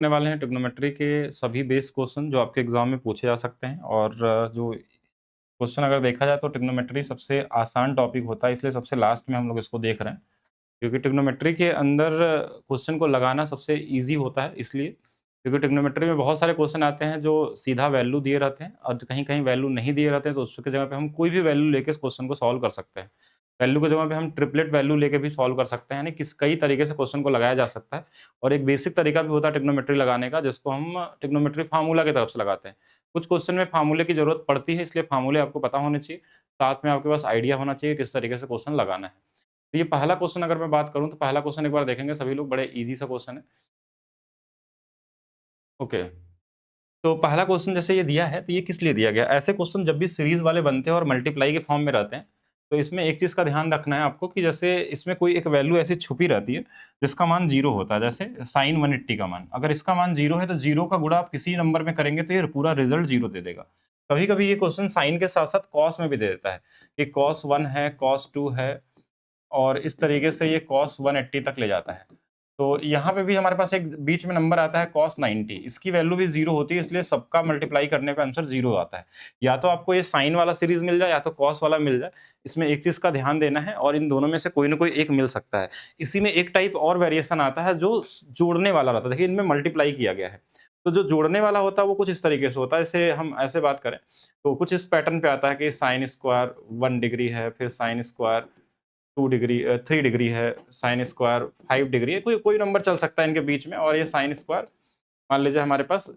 करने वाले हैं ट्रिग्नोमेट्री के सभी बेस क्वेश्चन जो आपके एग्जाम में पूछे जा सकते हैं और जो क्वेश्चन अगर देखा जाए तो ट्रिग्नोमेट्री सबसे आसान टॉपिक होता है, इसलिए सबसे लास्ट में हम लोग इसको देख रहे हैं। क्योंकि ट्रिग्नोमेट्री के अंदर क्वेश्चन को लगाना सबसे ईज़ी होता है इसलिए, क्योंकि ट्रिग्नोमेट्री में बहुत सारे क्वेश्चन आते हैं जो सीधा वैल्यू दिए रहते हैं और कहीं-कहीं वैल्यू नहीं दिए रहते हैं, तो उसकी जगह पे हम कोई भी वैल्यू लेके इस क्वेश्चन को सॉल्व कर सकते हैं। वैल्यू की जगह पे हम ट्रिपलेट वैल्यू लेके भी सॉल्व कर सकते हैं, यानी कई तरीके से क्वेश्चन को लगाया जा सकता है और एक बेसिक तरीका भी होता है ट्रिग्नोमेट्री लगाने का, जिसको हम ट्रिग्नोमेट्री फार्मूला की तरफ से लगाते हैं। कुछ क्वेश्चन में फार्मूले की ज़रूरत पड़ती है, इसलिए फार्मूले आपको पता होने चाहिए। साथ में आपके पास आइडिया होना चाहिए किस तरीके से क्वेश्चन लगाना है। तो ये पहला क्वेश्चन अगर मैं बात करूँ तो पहला क्वेश्चन एक बार देखेंगे सभी लोग, बड़े ईज़ी सा क्वेश्चन है। ओके, तो पहला क्वेश्चन जैसे ये दिया है, तो ये किस लिए दिया गया? ऐसे क्वेश्चन जब भी सीरीज़ वाले बनते हैं और मल्टीप्लाई के फॉर्म में रहते हैं, तो इसमें एक चीज़ का ध्यान रखना है आपको कि जैसे इसमें कोई एक वैल्यू ऐसी छुपी रहती है, जिसका मान 0 होता है। जैसे sin 180 का मान, अगर इसका मान 0 है, तो 0 का गुणा आप किसी नंबर में करेंगे, तो ये पूरा रिज़ल्ट 0 दे देगा। कभी-कभी ये क्वेश्चन साइन के साथ-साथ कॉस में भी दे देता है, कि cos 1 है, cos 2 है और इस तरीके से ये cos 180 तक ले जाता है। तो यहाँ पे भी हमारे पास एक बीच में नंबर आता है cos 90, इसकी वैल्यू भी 0 होती है, इसलिए सबका मल्टीप्लाई करने पे आंसर 0 आता है। या तो आपको ये साइन वाला सीरीज़ मिल जाए या तो cos वाला मिल जाए, इसमें एक चीज़ का ध्यान देना है और इन दोनों में से कोई ना कोई एक मिल सकता है। इसी में एक टाइप और वेरिएशन आता है जो जोड़ने वाला रहता है, देखिए इनमें मल्टीप्लाई किया गया है। तो जो जोड़ने वाला होता है वो कुछ इस तरीके से होता है, जैसे हम ऐसे बात करें तो कुछ इस पैटर्न पे आता है कि साइन स्क्वायर 1 डिग्री है, फिर साइन स्क्वायर 2 डिग्री 3 डिग्री है, साइन स्क्वायर 5 डिग्री है, कोई कोई नंबर चल सकता है इनके बीच में और ये साइन स्क्वायर मान लीजिए हमारे पास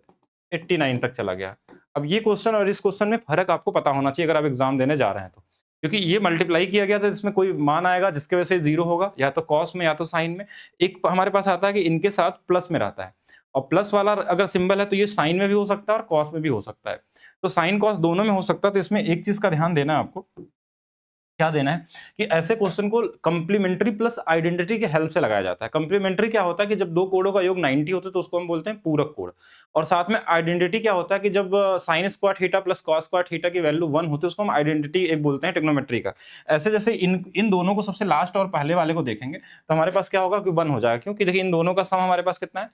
89 तक चला गया। अब ये क्वेश्चन और इस क्वेश्चन में फ़र्क आपको पता होना चाहिए अगर आप एग्ज़ाम देने जा रहे हैं तो। क्योंकि ये मल्टीप्लाई किया गया था, इसमें कोई मान आएगा जिसकी वजह से 0 होगा, या तो कॉस में या तो साइन में। एक हमारे पास आता है कि इनके साथ प्लस में रहता है और प्लस वाला अगर सिंबल है तो ये साइन में भी हो सकता है और कॉस में भी हो सकता है। तो साइन कॉस दोनों में हो सकता है, तो इसमें एक चीज़ का ध्यान देना है आपको। क्या देना है कि ऐसे क्वेश्चन को कंप्लीमेंट्री प्लस आइडेंटिटी के हेल्प से लगाया जाता है। कंप्लीमेंट्री क्या होता है कि जब दो कोडों का योग 90 होता है तो उसको हम बोलते हैं पूरक कोड। और साथ में आइडेंटिटी क्या होता है कि जब sine square theta plus cos square theta की वैल्यू 1 होती है उसको हम आइडेंटिटी एक बोलते हैं ट्रिग्नोमेट्री का। ऐसे जैसे इन इन दोनों को सबसे लास्ट और पहले वाले को देखेंगे तो हमारे पास क्या होगा कि 1 हो जाएगा, क्योंकि देखिए इन दोनों का सम हमारे पास कितना है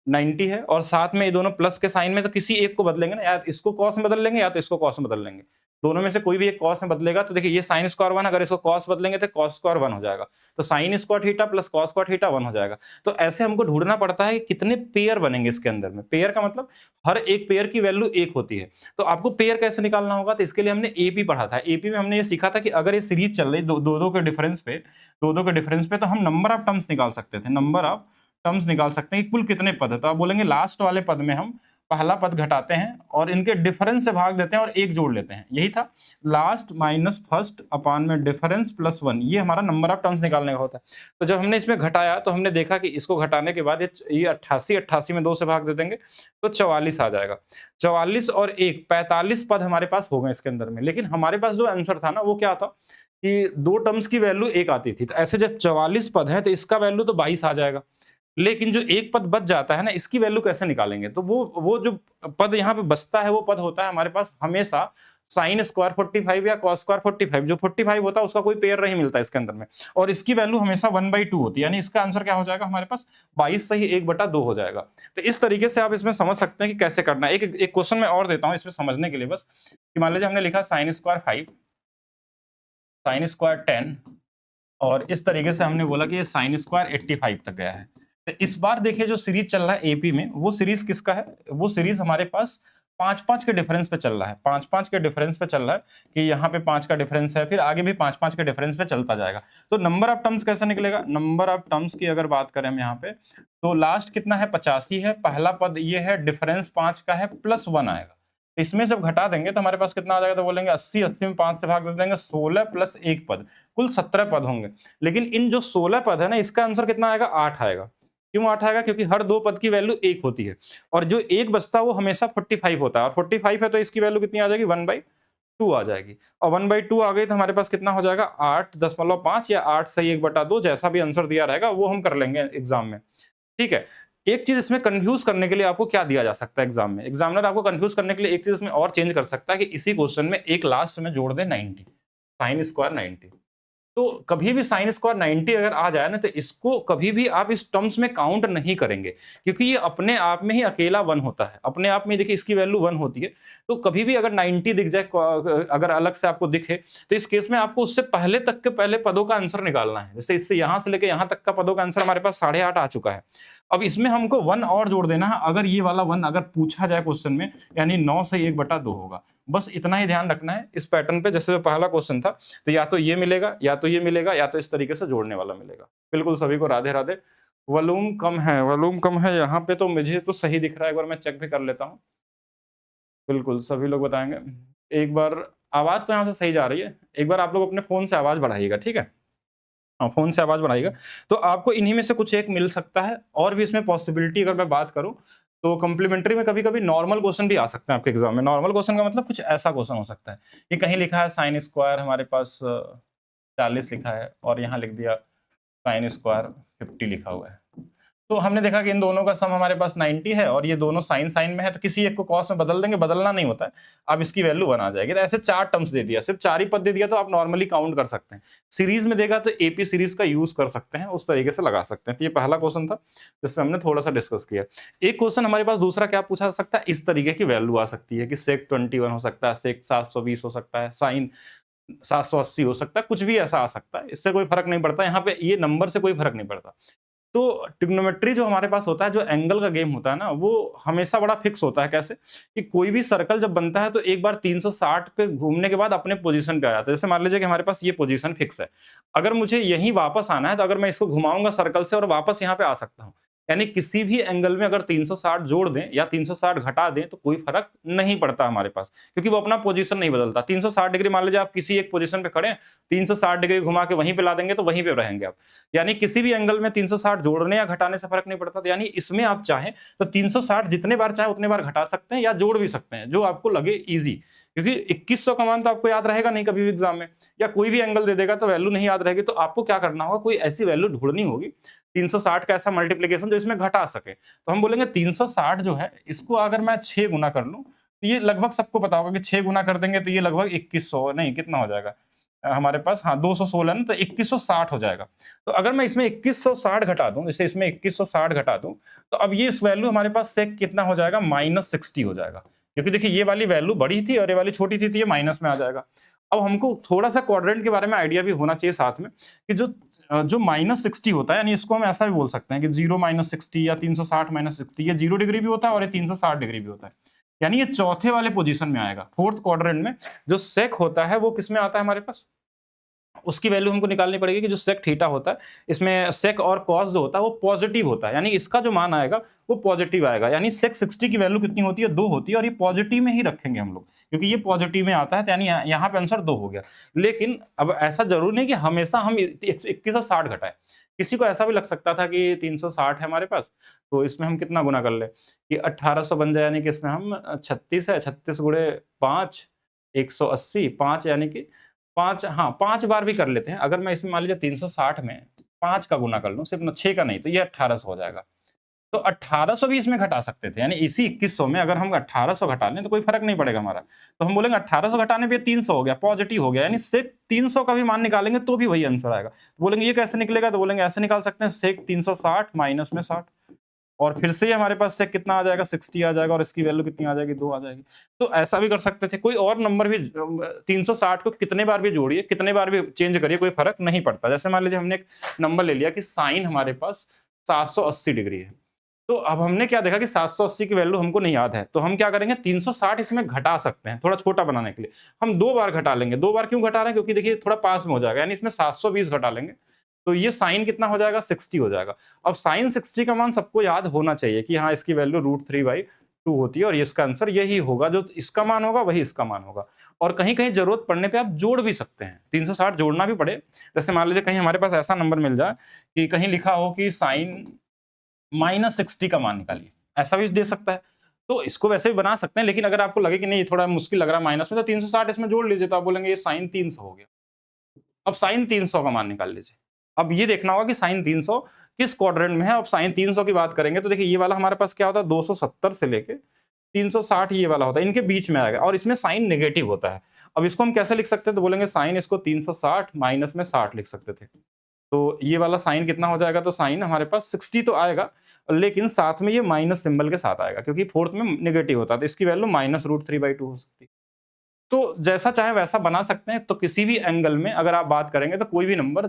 90 है और साथ में ये दोनों प्लस के साइन में, तो किसी एक को बदलेंगे ना, या इसको कॉस में बदल लेंगे या तो इसको कॉस में बदल लेंगे। दोनों में से कोई भी एक कॉस में बदलेगा, तो देखिए ये साइन स्क्वायर 1, अगर इसको कॉस बदलेंगे तो कॉस स्क्वायर 1 हो जाएगा। तो sine square theta plus cos square theta 1 हो जाएगा। तो ऐसे हमको ढूँढना पड़ता है कि कितने पेयर बनेंगे इसके अंदर में। पेयर का मतलब हर एक पेयर की वैल्यू 1 होती है। तो आपको पेयर कैसे निकालना होगा, तो इसके लिए हमने एपी पढ़ा था। एपी में हमने ये सीखा था कि अगर ये सीरीज चल रही दो-दो के डिफरेंस पे, दो-दो के डिफरेंस पे, तो हम नंबर ऑफ टर्म्स निकाल सकते थे। नंबर ऑफ टर्म्स निकाल सकते हैं कि कुल कितने पद है। तो आप बोलेंगे लास्ट वाले पद में हम पहला पद घटाते हैं और इनके डिफरेंस से भाग देते हैं और एक जोड़ लेते हैं। यही था लास्ट माइनस फर्स्ट अपान में डिफरेंस प्लस 1, ये हमारा नंबर ऑफ टर्म्स निकालने का होता है। तो जब हमने इसमें घटाया तो हमने देखा कि इसको घटाने के बाद ये 88 में 2 से भाग दे देंगे तो 44 आ जाएगा। 44 और 1 45 पद हमारे पास हो गए इसके अंदर में। लेकिन हमारे पास जो आंसर था ना वो क्या था कि 2 टर्म्स की वैल्यू 1 आती थी। तो ऐसे जब 44 पद हैं तो इसका वैल्यू तो 22 आ जाएगा। लेकिन जो एक पद बच जाता है ना, इसकी वैल्यू कैसे निकालेंगे? तो वो जो पद यहाँ पे बचता है वो पद होता है हमारे पास हमेशा साइन स्क्वायर 45 या कॉस स्क्वायर 45। जो 45 होता है उसका कोई पेयर नहीं मिलता इसके अंदर में और इसकी वैल्यू हमेशा 1/2 होती है, यानी इसका आंसर क्या हो जाएगा हमारे पास 22 से ही 1/2 हो जाएगा। तो इस तरीके से आप इसमें समझ सकते हैं कि कैसे करना है। एक क्वेश्चन मैं और देता हूँ इसमें समझने के लिए बस, कि मान लीजिए हमने लिखा साइन स्क्वायर 5, साइन स्क्वायर 10 और इस तरीके से हमने बोला कि ये साइन स्क्वायर 85 तक गया है। तो इस बार देखिए जो सीरीज चल रहा है एपी में, वो सीरीज किसका है? वो सीरीज हमारे पास 5-5 के डिफरेंस पे चल रहा है। 5-5 के डिफरेंस पे चल रहा है कि यहाँ पे 5 का डिफरेंस है, फिर आगे भी 5-5 के डिफरेंस पे चलता जाएगा। तो नंबर ऑफ टर्म्स कैसे निकलेगा? नंबर ऑफ टर्म्स की अगर बात करें हम यहाँ पे, तो लास्ट कितना है 85 है, पहला पद ये है, डिफरेंस 5 का है, प्लस 1 आएगा। इसमें जब घटा देंगे तो हमारे पास कितना आ जाएगा? तो बोलेंगे 80 में 5 से भाग दे देंगे, 16 प्लस 1 पद, कुल 17 पद होंगे। लेकिन इन जो 16 पद है ना, इसका आंसर कितना आएगा? 8 आएगा। क्यों 8 आएगा? क्योंकि हर 2 पद की वैल्यू 1 होती है और जो 1 बचता है वो हमेशा 45 होता है और 45 है तो इसकी वैल्यू कितनी आ जाएगी? 1/2 आ जाएगी और 1/2 आ गई तो हमारे पास कितना हो जाएगा? 8.5 या 8 से 1/2, जैसा भी आंसर दिया रहेगा वो हम कर लेंगे एग्जाम में। ठीक है। एक चीज इसमें कंफ्यूज करने के लिए आपको क्या दिया जा सकता है एग्जाम में? एग्जामिनर आपको कंफ्यूज करने के लिए एक चीज इसमें और चेंज कर सकता है कि इसी क्वेश्चन में एक लास्ट में जोड़ दे 90, साइन स्क्वायर 90। तो कभी भी साइन स्क्वायर 90 अगर आ जाए ना, तो इसको कभी भी आप इस टर्म्स में काउंट नहीं करेंगे, क्योंकि ये अपने आप में ही अकेला 1 होता है। अपने आप में देखिए इसकी वैल्यू 1 होती है। तो कभी भी अगर 90 दिख जाए, अगर अलग से आपको दिखे, तो इस केस में आपको उससे पहले तक के पहले पदों का आंसर निकालना है। जैसे इससे यहां से लेके यहां तक का पदों का आंसर हमारे पास 8.5 आ चुका है। अब इसमें हमको 1 और जोड़ देना है। अगर ये वाला 1 अगर पूछा जाए क्वेश्चन में, यानी 9 से 1/2 होगा। बस इतना ही ध्यान रखना है इस पैटर्न पे। जैसे जो पहला क्वेश्चन था, तो या तो ये मिलेगा, या तो ये मिलेगा, या तो इस तरीके से जोड़ने वाला मिलेगा। बिल्कुल सभी को राधे राधे। वॉल्यूम कम है, वॉल्यूम कम है यहाँ पे, तो मुझे तो सही दिख रहा है। एक बार मैं चेक भी कर लेता हूँ। बिल्कुल सभी लोग बताएंगे। एक बार आवाज तो यहाँ से सही जा रही है। एक बार आप लोग अपने फोन से आवाज बढ़ाइएगा, ठीक है? हाँ, फोन से आवाज बढ़ाइएगा। तो आपको इन्हीं में से कुछ एक मिल सकता है। और भी इसमें पॉसिबिलिटी अगर मैं बात करूं, तो कॉम्प्लीमेंट्री में कभी कभी नॉर्मल क्वेश्चन भी आ सकते हैं आपके एग्जाम में। नॉर्मल क्वेश्चन का मतलब कुछ ऐसा क्वेश्चन हो सकता है, ये कहीं लिखा है साइन स्क्वायर हमारे पास 40 लिखा है, और यहाँ लिख दिया साइन स्क्वायर 50 लिखा हुआ है। तो हमने देखा कि इन दोनों का सम हमारे पास 90 है, और ये दोनों साइन साइन में है, तो किसी एक को कॉस में बदल देंगे। बदलना नहीं होता है, अब इसकी वैल्यू 1 आ जाएगी। तो ऐसे 4 टर्म्स दे दिया, सिर्फ 4 ही पद दे दिया, तो आप नॉर्मली काउंट कर सकते हैं। सीरीज में देगा तो एपी सीरीज का यूज कर सकते हैं, उस तरीके से लगा सकते हैं। तो ये पहला क्वेश्चन था जिसपे हमने थोड़ा सा डिस्कस किया। एक क्वेश्चन हमारे पास दूसरा क्या पूछा जा सकता है, इस तरीके की वैल्यू आ सकती है कि सेक 21 हो सकता है, सेक 720 हो सकता है, साइन 780 हो सकता है, कुछ भी ऐसा आ सकता है। इससे कोई फर्क नहीं पड़ता, यहाँ पे ये नंबर से कोई फर्क नहीं पड़ता। तो ट्रिग्नोमेट्री जो हमारे पास होता है, जो एंगल का गेम होता है ना, वो हमेशा बड़ा फिक्स होता है। कैसे कि कोई भी सर्कल जब बनता है, तो एक बार 360 पे घूमने के बाद अपने पोजीशन पे आ जाता है। जैसे मान लीजिए कि हमारे पास ये पोजीशन फिक्स है। अगर मुझे यहीं वापस आना है, तो अगर मैं इसको घुमाऊंगा सर्कल से और वापस यहाँ पे आ सकता हूँ। यानी किसी भी एंगल में अगर 360 जोड़ दें या 360 घटा दें, तो कोई फर्क नहीं पड़ता हमारे पास, क्योंकि वो अपना पोजीशन नहीं बदलता। 360 डिग्री मान लीजिए आप किसी एक पोजीशन पे खड़े हैं, 360 डिग्री घुमा के वहीं पे ला देंगे, तो वहीं पे रहेंगे आप। यानी किसी भी एंगल में 360 जोड़ने या घटाने से फर्क नहीं पड़ता। तो यानी इसमें आप चाहें तो 360 जितने बार चाहे उतने बार घटा सकते हैं, या जोड़ भी सकते हैं, जो आपको लगे इजी। क्योंकि 2100 का मान तो आपको याद रहेगा नहीं कभी भी एग्जाम में, या कोई भी एंगल दे देगा तो वैल्यू नहीं याद रहेगी। तो आपको क्या करना होगा, कोई ऐसी वैल्यू ढूंढनी होगी 360 का ऐसा मल्टीप्लीकेशन जो इसमें घटा सके। तो हम बोलेंगे 360 जो है, इसको अगर मैं 6 गुना कर लूं, तो ये लगभग सबको पता होगा कि 6 गुना कर देंगे तो ये लगभग 2100 नहीं कितना हो जाएगा हमारे पास, हाँ 216 ना, तो 2160 हो जाएगा। तो अगर मैं इसमें 2160 घटा दूं, जैसे इसमें 2160 घटा दूं, तो अब ये इस वैल्यू हमारे पास सेक कितना हो जाएगा, -60 हो जाएगा। क्योंकि देखिए ये वाली वैल्यू बड़ी थी और ये वाली छोटी थी, तो ये माइनस में आ जाएगा। अब हमको थोड़ा सा क्वाड्रेंट के बारे में आइडिया भी होना चाहिए साथ में, कि जो -60 होता है, यानी इसको हम ऐसा भी बोल सकते हैं कि 0 -60 या 360 -60, ये 0 डिग्री भी होता है और ये 360 डिग्री भी होता है। यानी ये चौथे वाले पोजीशन में आएगा, फोर्थ क्वाड्रेंट में। जो सेक होता है वो किस में आता है हमारे पास, उसकी वैल्यू हमको निकालनी पड़ेगी कि जो सेक थीटा होता है, इसमें सेक और कॉस जो होता है वो पॉजिटिव होता है, यानी इसका जो मान आएगा वो पॉजिटिव आएगा। यानी सेक 60 की वैल्यू कितनी होती है, 2 होती है, और ये पॉजिटिव में ही रखेंगे हम लोग, क्योंकि ये पॉजिटिव में आता है। तो यानी यहाँ पे आंसर 2 हो गया। लेकिन अब ऐसा जरूर नहीं कि हमेशा हम 2160 घटाए। किसी को ऐसा भी लग सकता था कि 360 है हमारे पास, तो इसमें हम कितना गुना कर ले कि 1800 बन जाए, यानी कि इसमें हम 36 है, 36 गुणे 5 180, 5 यानी कि 5, हाँ 5 बार भी कर लेते हैं। अगर मैं इसमें मान लीजिए 360 में 5 का गुना कर लूं, सिर्फ 6 का नहीं, तो ये 1800 हो जाएगा। तो 1800 भी इसमें घटा सकते थे, यानी इसी 2100 में अगर हम 1800 घटा लें तो कोई फर्क नहीं पड़ेगा हमारा। तो हम बोलेंगे 1800 घटाने पे 300 हो गया, पॉजिटिव हो गया, यानी सेक 300 का भी मान निकालेंगे तो भी वही आंसर आएगा। तो बोलेंगे ये कैसे निकलेगा, तो बोलेंगे ऐसे निकाल सकते हैं, सेक 360 माइनस में 60, और फिर से हमारे पास सेक कितना आ जाएगा, 60 आ जाएगा, और इसकी वैल्यू कितनी आ जाएगी, 2 आ जाएगी। तो ऐसा भी कर सकते थे। कोई और नंबर भी 360 को कितने बार भी जोड़िए, कितने बार भी चेंज करिए, कोई फर्क नहीं पड़ता। जैसे मान लीजिए हमने एक नंबर ले लिया कि साइन हमारे पास 780 डिग्री है। तो अब हमने क्या देखा कि 780 की वैल्यू हमको नहीं याद है, तो हम क्या करेंगे, 360 इसमें घटा सकते हैं थोड़ा छोटा बनाने के लिए। हम 2 बार घटा लेंगे। 2 बार क्यों घटा रहे हैं, क्योंकि देखिए थोड़ा पास में हो जाएगा, यानी इसमें 720 घटा लेंगे, तो ये साइन कितना हो जाएगा, 60 हो जाएगा। अब साइन 60 का मान सबको याद होना चाहिए कि हाँ इसकी वैल्यू √3/2 होती है, और इसका आंसर यही होगा, जो इसका मान होगा वही इसका मान होगा। और कहीं कहीं जरूरत पड़ने पे आप जोड़ भी सकते हैं, 360 जोड़ना भी पड़े। जैसे मान लीजिए कहीं हमारे पास ऐसा नंबर मिल जाए कि कहीं लिखा हो कि साइन -60 का मान निकालिए, ऐसा भी दे सकता है। तो इसको वैसे भी बना सकते हैं, लेकिन अगर आपको लगे कि नहीं थोड़ा मुश्किल लग रहा है माइनस में, तो 360 इसमें जोड़ लीजिए, तो आप बोलेंगे ये साइन 300 हो गया। अब साइन 300 का मान निकाल लीजिए। अब ये देखना होगा कि साइन 300 किस क्वाड्रेंट में है। अब साइन 300 की बात करेंगे तो देखिए ये वाला हमारे पास क्या होता है, 270 से लेके 360 ये वाला होता है, इनके बीच में आएगा और इसमें साइन नेगेटिव होता है। अब इसको हम कैसे लिख सकते हैं, तो बोलेंगे साइन इसको 360 माइनस में 60 लिख सकते थे। तो ये वाला साइन कितना हो जाएगा, तो साइन हमारे पास 60 तो आएगा, लेकिन साथ में ये माइनस सिंबल के साथ आएगा क्योंकि फोर्थ में नेगेटिव होता है, तो इसकी वैल्यू -√3/2 हो सकती है। तो जैसा चाहे वैसा बना सकते हैं। तो किसी भी एंगल में अगर आप बात करेंगे तो कोई भी नंबर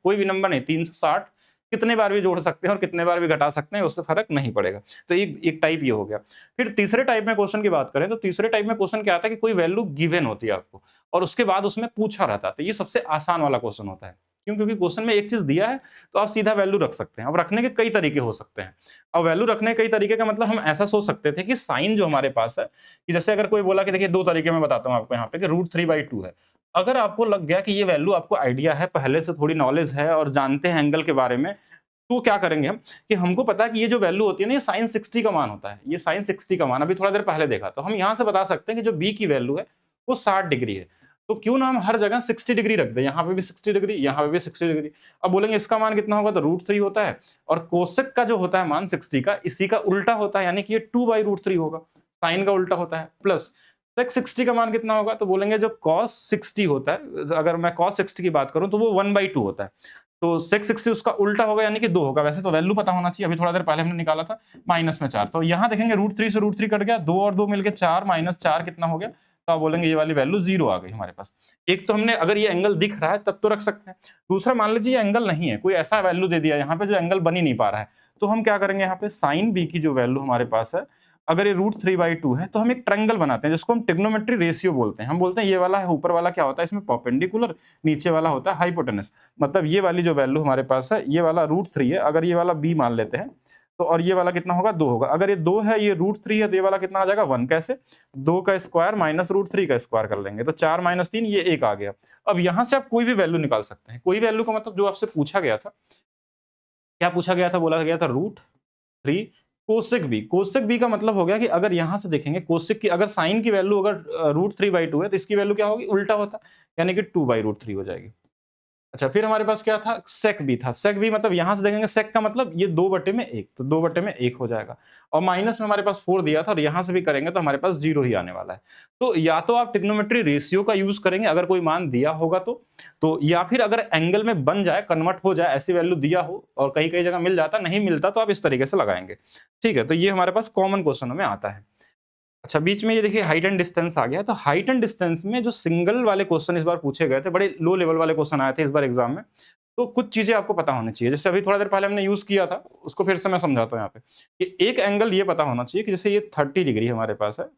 कोई भी नंबर नहीं, 360 कितने बार भी जोड़ सकते हैं और कितने बार भी घटा सकते हैं, उससे फर्क नहीं पड़ेगा। तो एक टाइप ये हो गया। फिर तीसरे टाइप में क्वेश्चन की बात करें तो तीसरे टाइप में क्वेश्चन क्या आता है कि कोई वैल्यू गिवन होती है आपको और उसके बाद उसमें पूछा रहता है, तो ये सबसे आसान वाला क्वेश्चन होता है। क्यों? क्योंकि क्वेश्चन में एक चीज दिया है तो आप सीधा वैल्यू रख सकते हैं। अब रखने के कई तरीके हो सकते हैं। अब वैल्यू रखने के कई तरीके का मतलब हम ऐसा सोच सकते थे कि साइन जो हमारे पास है, कि जैसे अगर कोई बोला कि देखिए 2 तरीके मैं बताता हूँ आपको यहाँ पे कि √3/2 है। अगर आपको लग गया कि ये वैल्यू आपको आइडिया है, पहले से थोड़ी नॉलेज है और जानते हैं एंगल के बारे में, तो क्या करेंगे हम कि हमको पता है कि ये जो वैल्यू होती है ना, ये sin 60 का मान होता है। ये sin 60 का मान अभी थोड़ा देर पहले देखा, तो हम यहाँ से बता सकते हैं कि जो b की वैल्यू है वो 60 डिग्री है। तो क्यों ना हम हर जगह 60 डिग्री रख दें, यहाँ पे भी 60 डिग्री, यहाँ पे भी 60 डिग्री। अब बोलेंगे इसका मान कितना होगा, तो √3 होता है और कोसेक का जो होता है मान 60 का, इसी का उल्टा होता है, यानी कि ये 2/√3 होगा, साइन का उल्टा होता है। प्लस सेक 60 का मान कितना होगा, तो बोलेंगे जो cos 60 होता है, अगर मैं cos 60 की बात करूं तो वो 1/2 होता है। तो सेक 60 उसका उल्टा होगा, यानी कि 2 होगा। वैसे तो वैल्यू पता होना चाहिए, अभी थोड़ा देर पहले हमने निकाला था, माइनस में 4। तो यहाँ देखेंगे √3 से √3 कट गया, 2 और 2 मिलके 4, -4 कितना हो गया, तो आप बोलेंगे ये वाली वैल्यू 0 आ गई हमारे पास। एक तो हमने, अगर ये एंगल दिख रहा है तब तो रख सकते हैं। दूसरा, मान लीजिए ये एंगल नहीं है, कोई ऐसा वैल्यू दे दिया यहाँ पे जो एंगल बन ही नहीं पा रहा है, तो हम क्या करेंगे, यहाँ पे साइन बी की जो वैल्यू हमारे पास है, अगर ये √3/2 है तो हम एक ट्रायंगल बनाते हैं जिसको हम ट्रिग्नोमेट्री रेशियो बोलते हैं। हम बोलते हैं ये वाला है, ऊपर वाला क्या होता है, इसमें परपेंडिकुलर, नीचे वाला होता है हाइपोटेनस। मतलब ये वाली जो वैल्यू हमारे पास है, ये वाला √3 है, अगर ये वाला b मान लेते हैं तो, और ये वाला कितना होगा, 2 होगा। अगर ये 2 है, ये √3 है, तो ये वाला कितना आ जाएगा, 1। कैसे, 2 का स्क्वायर माइनस √3 का स्क्वायर कर लेंगे, तो 4 - 3 ये 1 आ गया। अब यहाँ से आप कोई भी वैल्यू निकाल सकते हैं। कोई वैल्यू का मतलब जो आपसे पूछा गया था, क्या पूछा गया था, बोला गया था √3 कोसेक बी। कोसेक बी का मतलब हो गया कि अगर यहां से देखेंगे कोसेक की, अगर साइन की वैल्यू अगर √3/2 है तो इसकी वैल्यू क्या होगी, उल्टा होता, यानी कि 2/√3 हो जाएगी। अच्छा, फिर हमारे पास क्या था, सेक बी था। सेक बी मतलब यहां से देखेंगे, सेक का मतलब ये 2/1, तो 2/1 हो जाएगा। और माइनस में हमारे पास 4 दिया था और यहां से भी करेंगे तो हमारे पास 0 ही आने वाला है। तो या तो आप ट्रिग्नोमेट्री रेशियो का यूज करेंगे अगर कोई मान दिया होगा तो या फिर अगर एंगल में बन जाए, कन्वर्ट हो जाए, ऐसी वैल्यू दिया हो और कहीं कहीं जगह मिल जाता, नहीं मिलता तो आप इस तरीके से लगाएंगे। ठीक है, तो ये हमारे पास कॉमन क्वेश्चनों में आता है। अच्छा, बीच में ये देखिए हाइट एंड डिस्टेंस आ गया। तो हाइट एंड डिस्टेंस में जो सिंगल वाले क्वेश्चन इस बार पूछे गए थे, बड़े लो लेवल वाले क्वेश्चन आए थे इस बार एग्जाम में। तो कुछ चीजें आपको पता होनी चाहिए, जैसे अभी थोड़ा देर पहले हमने यूज किया था, उसको फिर से मैं समझाता हूँ यहाँ पे कि एक एंगल ये पता होना चाहिए कि जैसे ये 30 डिग्री हमारे पास है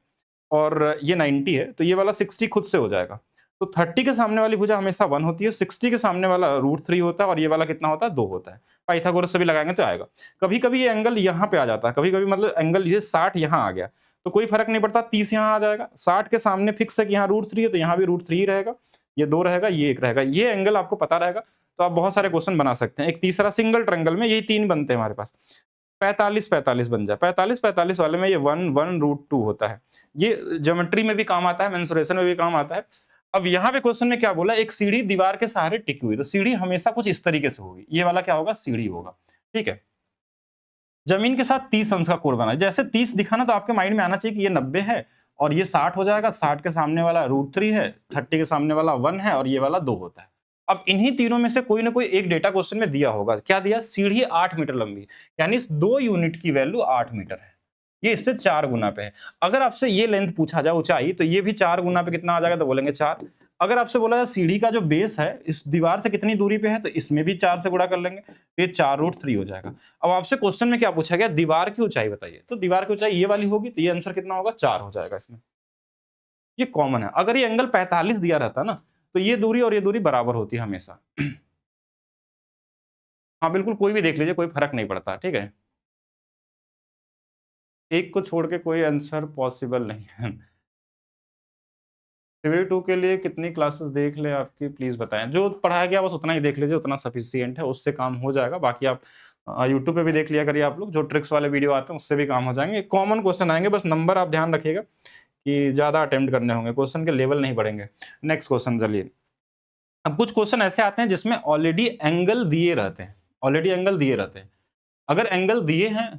और ये 90 है, तो ये वाला 60 खुद से हो जाएगा। तो 30 के सामने वाली भुजा हमेशा 1 होती है, 60 के सामने वाला √3 होता है और ये वाला कितना होता है, 2 होता है। पाइथागोरस से भी लगाएंगे तो आएगा। कभी कभी ये एंगल यहाँ पे आ जाता है, कभी कभी मतलब एंगल ये 60 यहाँ आ गया तो कोई फर्क नहीं पड़ता, 30 यहाँ आ जाएगा। 60 के सामने फिक्स है कि यहाँ √3 है तो यहाँ भी √3 ही रहेगा, ये 2 रहेगा, ये 1 रहेगा। ये एंगल आपको पता रहेगा तो आप बहुत सारे क्वेश्चन बना सकते हैं। एक तीसरा, सिंगल ट्रायंगल में यही 3 बनते हैं हमारे पास, 45-45 बन जाए। 45-45 वाले में ये 1 होता है। ये ज्योमेट्री में भी काम आता है, मेंसुरेशन में भी काम आता है। अब यहाँ पे क्वेश्चन में क्या बोला, एक सीढ़ी दीवार के सहारे टिकी हुई, तो सीढ़ी हमेशा कुछ इस तरीके से होगी। ये वाला क्या होगा, सीढ़ी होगा। ठीक है, जमीन के साथ 30 अंश का कोण बना, जैसे 30 दिखा ना तो आपके माइंड में आना चाहिए कि ये 90 है और ये 60 हो जाएगा। 60 के सामने वाला √3 है, 30 के सामने वाला 1 है और ये वाला 2 होता है। अब इन्हीं तीनों में से कोई ना कोई एक डेटा क्वेश्चन में दिया होगा। क्या दिया, सीढ़ी 8 मीटर लंबी, यानी इस 2 यूनिट की वैल्यू 8 मीटर है, ये इससे 4 गुना पे है। अगर आपसे ये लेंथ पूछा जाए, ऊंचाई, तो ये भी 4 गुना पे कितना आ जाएगा, तो बोलेंगे 4। अगर आपसे बोला जाए सीढ़ी का जो बेस है इस दीवार से कितनी दूरी पे है, तो इसमें भी 4 से गुणा कर लेंगे, तो ये 4√3 हो जाएगा। अब आपसे क्वेश्चन में क्या पूछा गया, दीवार की ऊंचाई बताइए, तो दीवार की ऊंचाई ये वाली होगी, तो ये आंसर कितना होगा, 4 हो जाएगा इसमें। ये कॉमन है। अगर ये एंगल 45 दिया रहता ना तो ये दूरी और ये दूरी बराबर होती है हमेशा। हाँ बिल्कुल, कोई भी देख लीजिए, कोई फर्क नहीं पड़ता। ठीक है, एक को छोड़ के कोई आंसर पॉसिबल नहीं है। सिविल 2 के लिए कितनी क्लासेस देख ले आपकी, प्लीज बताएं। जो पढ़ाया गया बस उतना ही देख लीजिए, उतना सफिशियंट है, उससे काम हो जाएगा। बाकी आप यूट्यूब पे भी देख लिया करिए आप लोग, जो ट्रिक्स वाले वीडियो आते हैं उससे भी काम हो जाएंगे। कॉमन क्वेश्चन आएंगे, बस नंबर आप ध्यान रखिएगा कि ज्यादा अटेम्प्ट करने होंगे, क्वेश्चन के लेवल नहीं बढ़ेंगे। नेक्स्ट क्वेश्चन चलिए। अब कुछ क्वेश्चन ऐसे आते हैं जिसमें ऑलरेडी एंगल दिए रहते हैं, ऑलरेडी एंगल दिए रहते हैं। अगर एंगल दिए हैं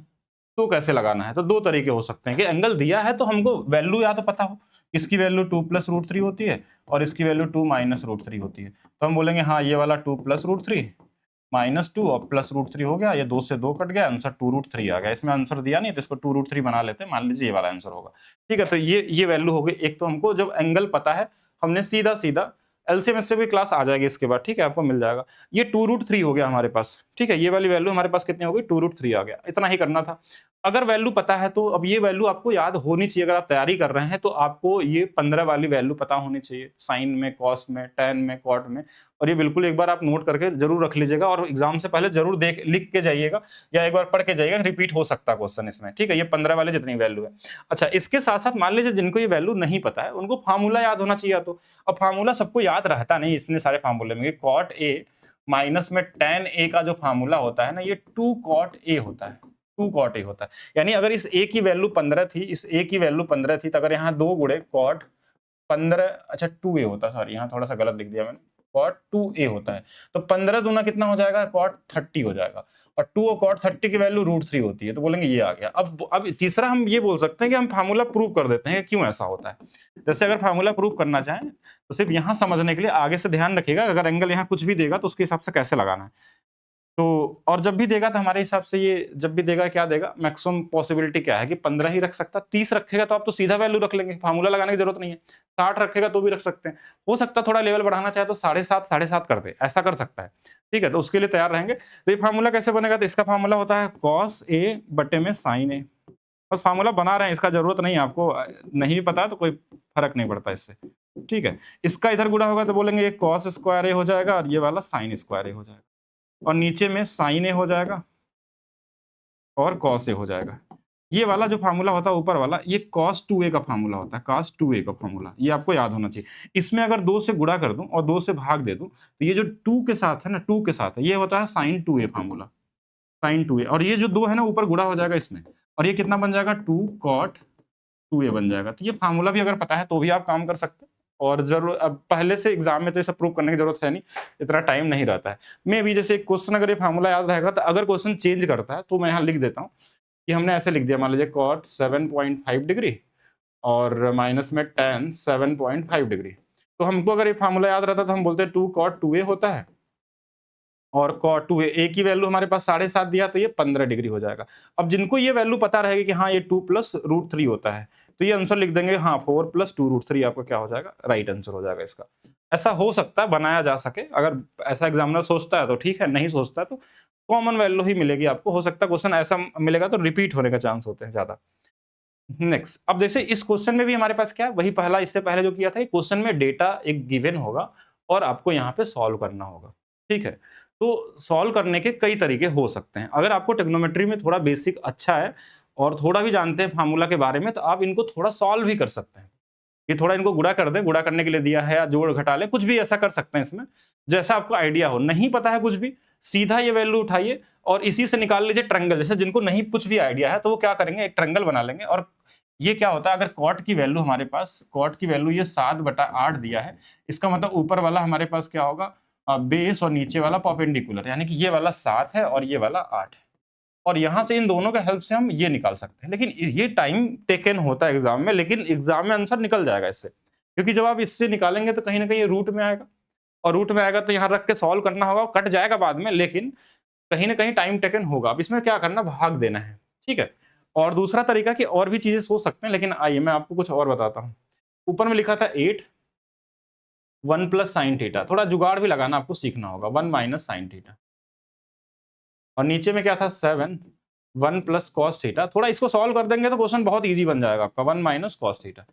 तो कैसे लगाना है। तो दो तरीके हो सकते हैं कि एंगल दिया है तो हमको वैल्यू या तो पता हो, इसकी वैल्यू 2 + √3 होती है और इसकी वैल्यू 2 - √3 होती है। तो हम बोलेंगे हाँ ये वाला 2 + √3 -2 और +√3 हो गया, ये 2 से 2 कट गया, आंसर 2√3 आ गया। इसमें आंसर दिया नहीं तो इसको 2√3 बना लेते हैं, मान लीजिए ये वाला आंसर होगा। ठीक है, तो ये वैल्यू हो गई। एक तो हमको जब एंगल पता है, हमने सीधा सीधा एलसीएम इससे भी क्लास आ जाएगी इसके बाद, ठीक है, आपको मिल जाएगा। ये 2√3 हो गया हमारे पास, ठीक है, ये वाली वैल्यू हमारे पास कितनी हो गई, 2√3 आ गया। इतना ही करना था। अगर वैल्यू पता है तो अब ये वैल्यू आपको याद होनी चाहिए। अगर आप तैयारी कर रहे हैं तो आपको ये 15 वाली वैल्यू पता होनी चाहिए, साइन में, कॉस में, टैन में, कॉट में। और ये बिल्कुल एक बार आप नोट करके जरूर रख लीजिएगा और एग्जाम से पहले जरूर लिख के जाइएगा या एक बार पढ़ के जाइएगा, रिपीट हो सकता है क्वेश्चन इसमें, ठीक है। ये 15 वाले जितनी वैल्यू है। अच्छा, इसके साथ साथ मान लीजिए जिनको ये वैल्यू नहीं पता है उनको फार्मूला याद होना चाहिए। तो अब फार्मूला सबको याद रहता नहीं इतने सारे फार्मूले में। कॉट ए माइनस में टैन ए का जो फार्मूला होता है ना, ये 2 कॉट ए होता है, 2 कॉट ए होता है। यानी अगर इस ए की वैल्यू 15 थी, इस ए की वैल्यू 15 थी, तो अगर यहाँ 2 गुणे कॉट 15, अच्छा 2a होता, सॉरी यहाँ थोड़ा सा गलत लिख दिया मैंने, कॉट 2a होता है। तो 15 दूना कितना हो जाएगा, कॉट 30 हो जाएगा। और 2 और कॉट 30 की वैल्यू √3 होती है, तो बोलेंगे ये आ गया। अब तीसरा हम ये बोल सकते हैं कि हम फार्मूला प्रूव कर देते हैं कि क्यों ऐसा होता है। जैसे अगर फार्मूला प्रूव करना चाहें तो सिर्फ यहाँ समझने के लिए आगे से ध्यान रखिएगा, अगर एंगल यहाँ कुछ भी देगा तो उसके हिसाब से कैसे लगाना है। तो और जब भी देगा तो हमारे हिसाब से ये जब भी देगा क्या देगा, मैक्सिमम पॉसिबिलिटी क्या है कि 15 ही रख सकता। 30 रखेगा तो आप तो सीधा वैल्यू रख लेंगे, फार्मूला लगाने की जरूरत नहीं है। 60 रखेगा तो भी रख सकते हैं। हो सकता है थोड़ा लेवल बढ़ाना चाहे तो 7.5 7.5 कर दे, ऐसा कर सकता है, ठीक है। तो उसके लिए तैयार रहेंगे। तो ये फार्मूला कैसे बनेगा, तो इसका फार्मूला होता है कॉस ए बटे में साइन ए। बस फार्मूला बना रहे हैं, इसका जरूरत नहीं है आपको, नहीं पता तो कोई फर्क नहीं पड़ता इससे, ठीक है। इसका इधर गुणा होगा तो बोलेंगे ये कॉस स्क्वायर ए हो जाएगा और ये वाला साइन स्क्वायर ए हो जाएगा, और नीचे में साइन ए हो जाएगा और कॉस ए हो जाएगा। ये वाला जो फार्मूला होता है ऊपर वाला, ये cos 2a का फार्मूला होता है, cos 2a का फार्मूला, ये आपको याद होना चाहिए। इसमें अगर 2 से गुणा कर दूं और 2 से भाग दे दूं तो ये जो 2 के साथ है ना, 2 के साथ है, ये होता है sin 2a formula, sin 2a। और ये जो 2 है ना ऊपर गुणा हो जाएगा इसमें, और ये कितना बन जाएगा, 2 cot 2a बन जाएगा। तो ये फार्मूला भी अगर पता है तो भी आप काम कर सकते हैं। और जरूर अब पहले से एग्जाम में तो ये सब प्रूव करने की जरूरत है नहीं, इतना टाइम नहीं रहता है। मैं भी जैसे एक क्वेश्चन अगर ये फार्मूला याद रहेगा तो अगर क्वेश्चन चेंज करता है तो मैं यहाँ लिख देता हूँ कि हमने ऐसे लिख दिया, मान लीजिए cot 7.5 डिग्री और माइनस में tan 7.5 डिग्री। तो हमको अगर ये फार्मूला याद रहता तो हम बोलते 2 cot 2a होता है और cot 2a, a की वैल्यू हमारे पास 7.5 दिया तो ये 15 डिग्री हो जाएगा। अब जिनको ये वैल्यू पता रहेगी कि हाँ ये 2 + √3 होता है तो ये आंसर लिख देंगे, हाँ 4 + 2√3 आपका क्या हो जाएगा, राइट आंसर हो जाएगा इसका। ऐसा हो सकता है बनाया जा सके, अगर ऐसा एग्जामिनर सोचता है तो ठीक है, नहीं सोचता है तो कॉमन वैल्यू ही मिलेगी आपको। हो सकता है क्वेश्चन ऐसा मिलेगा तो रिपीट होने का चांस होते हैं ज्यादा। नेक्स्ट, अब जैसे इस क्वेश्चन में भी हमारे पास क्या है, वही पहला इससे पहले जो किया था, क्वेश्चन में डेटा एक गिवन होगा और आपको यहाँ पे सॉल्व करना होगा, ठीक है। तो सॉल्व करने के कई तरीके हो सकते हैं। अगर आपको ट्रिग्नोमेट्री में थोड़ा बेसिक अच्छा है और थोड़ा भी जानते हैं फार्मूला के बारे में तो आप इनको थोड़ा सॉल्व भी कर सकते हैं। ये थोड़ा इनको गुणा कर दें, गुणा करने के लिए दिया है या जोड़ घटा लें, कुछ भी ऐसा कर सकते हैं इसमें जैसा आपको आइडिया हो। नहीं पता है कुछ भी, सीधा ये वैल्यू उठाइए और इसी से निकाल लीजिए ट्रायंगल। जैसे जिनको नहीं कुछ भी आइडिया है तो वो क्या करेंगे, एक ट्रायंगल बना लेंगे। और ये क्या होता है, अगर कॉट की वैल्यू हमारे पास, कॉट की वैल्यू ये 7/8 दिया है, इसका मतलब ऊपर वाला हमारे पास क्या होगा, बेस, और नीचे वाला परपेंडिकुलर, यानी कि ये वाला 7 है और ये वाला 8 है। और यहाँ से इन दोनों के हेल्प से हम ये निकाल सकते हैं। लेकिन ये टाइम टेकन होता है एग्जाम में, लेकिन एग्जाम में आंसर निकल जाएगा इससे, क्योंकि जब आप इससे निकालेंगे तो कहीं ना कहीं ये रूट में आएगा, और रूट में आएगा तो यहाँ रख के सॉल्व करना होगा, कट जाएगा बाद में, लेकिन कहीं ना कहीं टाइम टेकन होगा। अब इसमें क्या करना, भाग देना है, ठीक है। और दूसरा तरीका कि और भी चीजें सोच सकते हैं, लेकिन आइए मैं आपको कुछ और बताता हूँ। ऊपर में लिखा था 8 1 + sin थीटा, थोड़ा जुगाड़ भी लगाना आपको सीखना होगा, 1 - sin थीटा। और नीचे में क्या था, 7 1 + cos थीटा। थोड़ा इसको सॉल्व कर देंगे तो क्वेश्चन बहुत इजी बन जाएगा आपका, 1 - cos थीटा।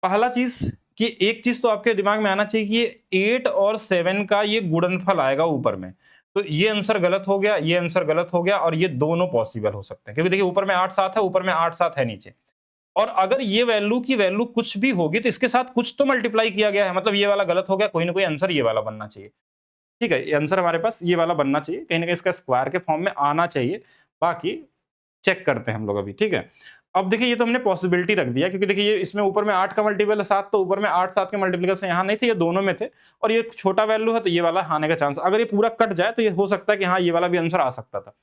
पहला चीज कि एक चीज तो आपके दिमाग में आना चाहिए कि ये 8 और 7 का ये गुणनफल आएगा ऊपर में, तो ये आंसर गलत हो गया, ये आंसर गलत हो गया, और ये दोनों पॉसिबल हो सकते हैं, क्योंकि देखिए ऊपर में 8 7 है, ऊपर में 8 7 है नीचे। और अगर ये वैल्यू की वैल्यू कुछ भी होगी तो इसके साथ कुछ तो मल्टीप्लाई किया गया है, मतलब ये वाला गलत हो गया, कोई ना कोई आंसर ये वाला बनना चाहिए, ठीक है। ये आंसर हमारे पास ये वाला बनना चाहिए, कहीं ना कहीं इसका स्क्वायर के फॉर्म में आना चाहिए। बाकी चेक करते हैं हम लोग अभी, ठीक है। अब देखिए ये तो हमने पॉसिबिलिटी रख दिया, क्योंकि देखिए ये इसमें ऊपर में 8 का मल्टीपल है 7, तो ऊपर में 8 7 के मल्टीप्लिकेशन यहाँ नहीं थे, ये दोनों में थे, और ये छोटा वैल्यू है तो ये वाला आने का चांस, अगर ये पूरा कट जाए तो ये हो सकता है कि हाँ ये वाला भी आंसर आ सकता था।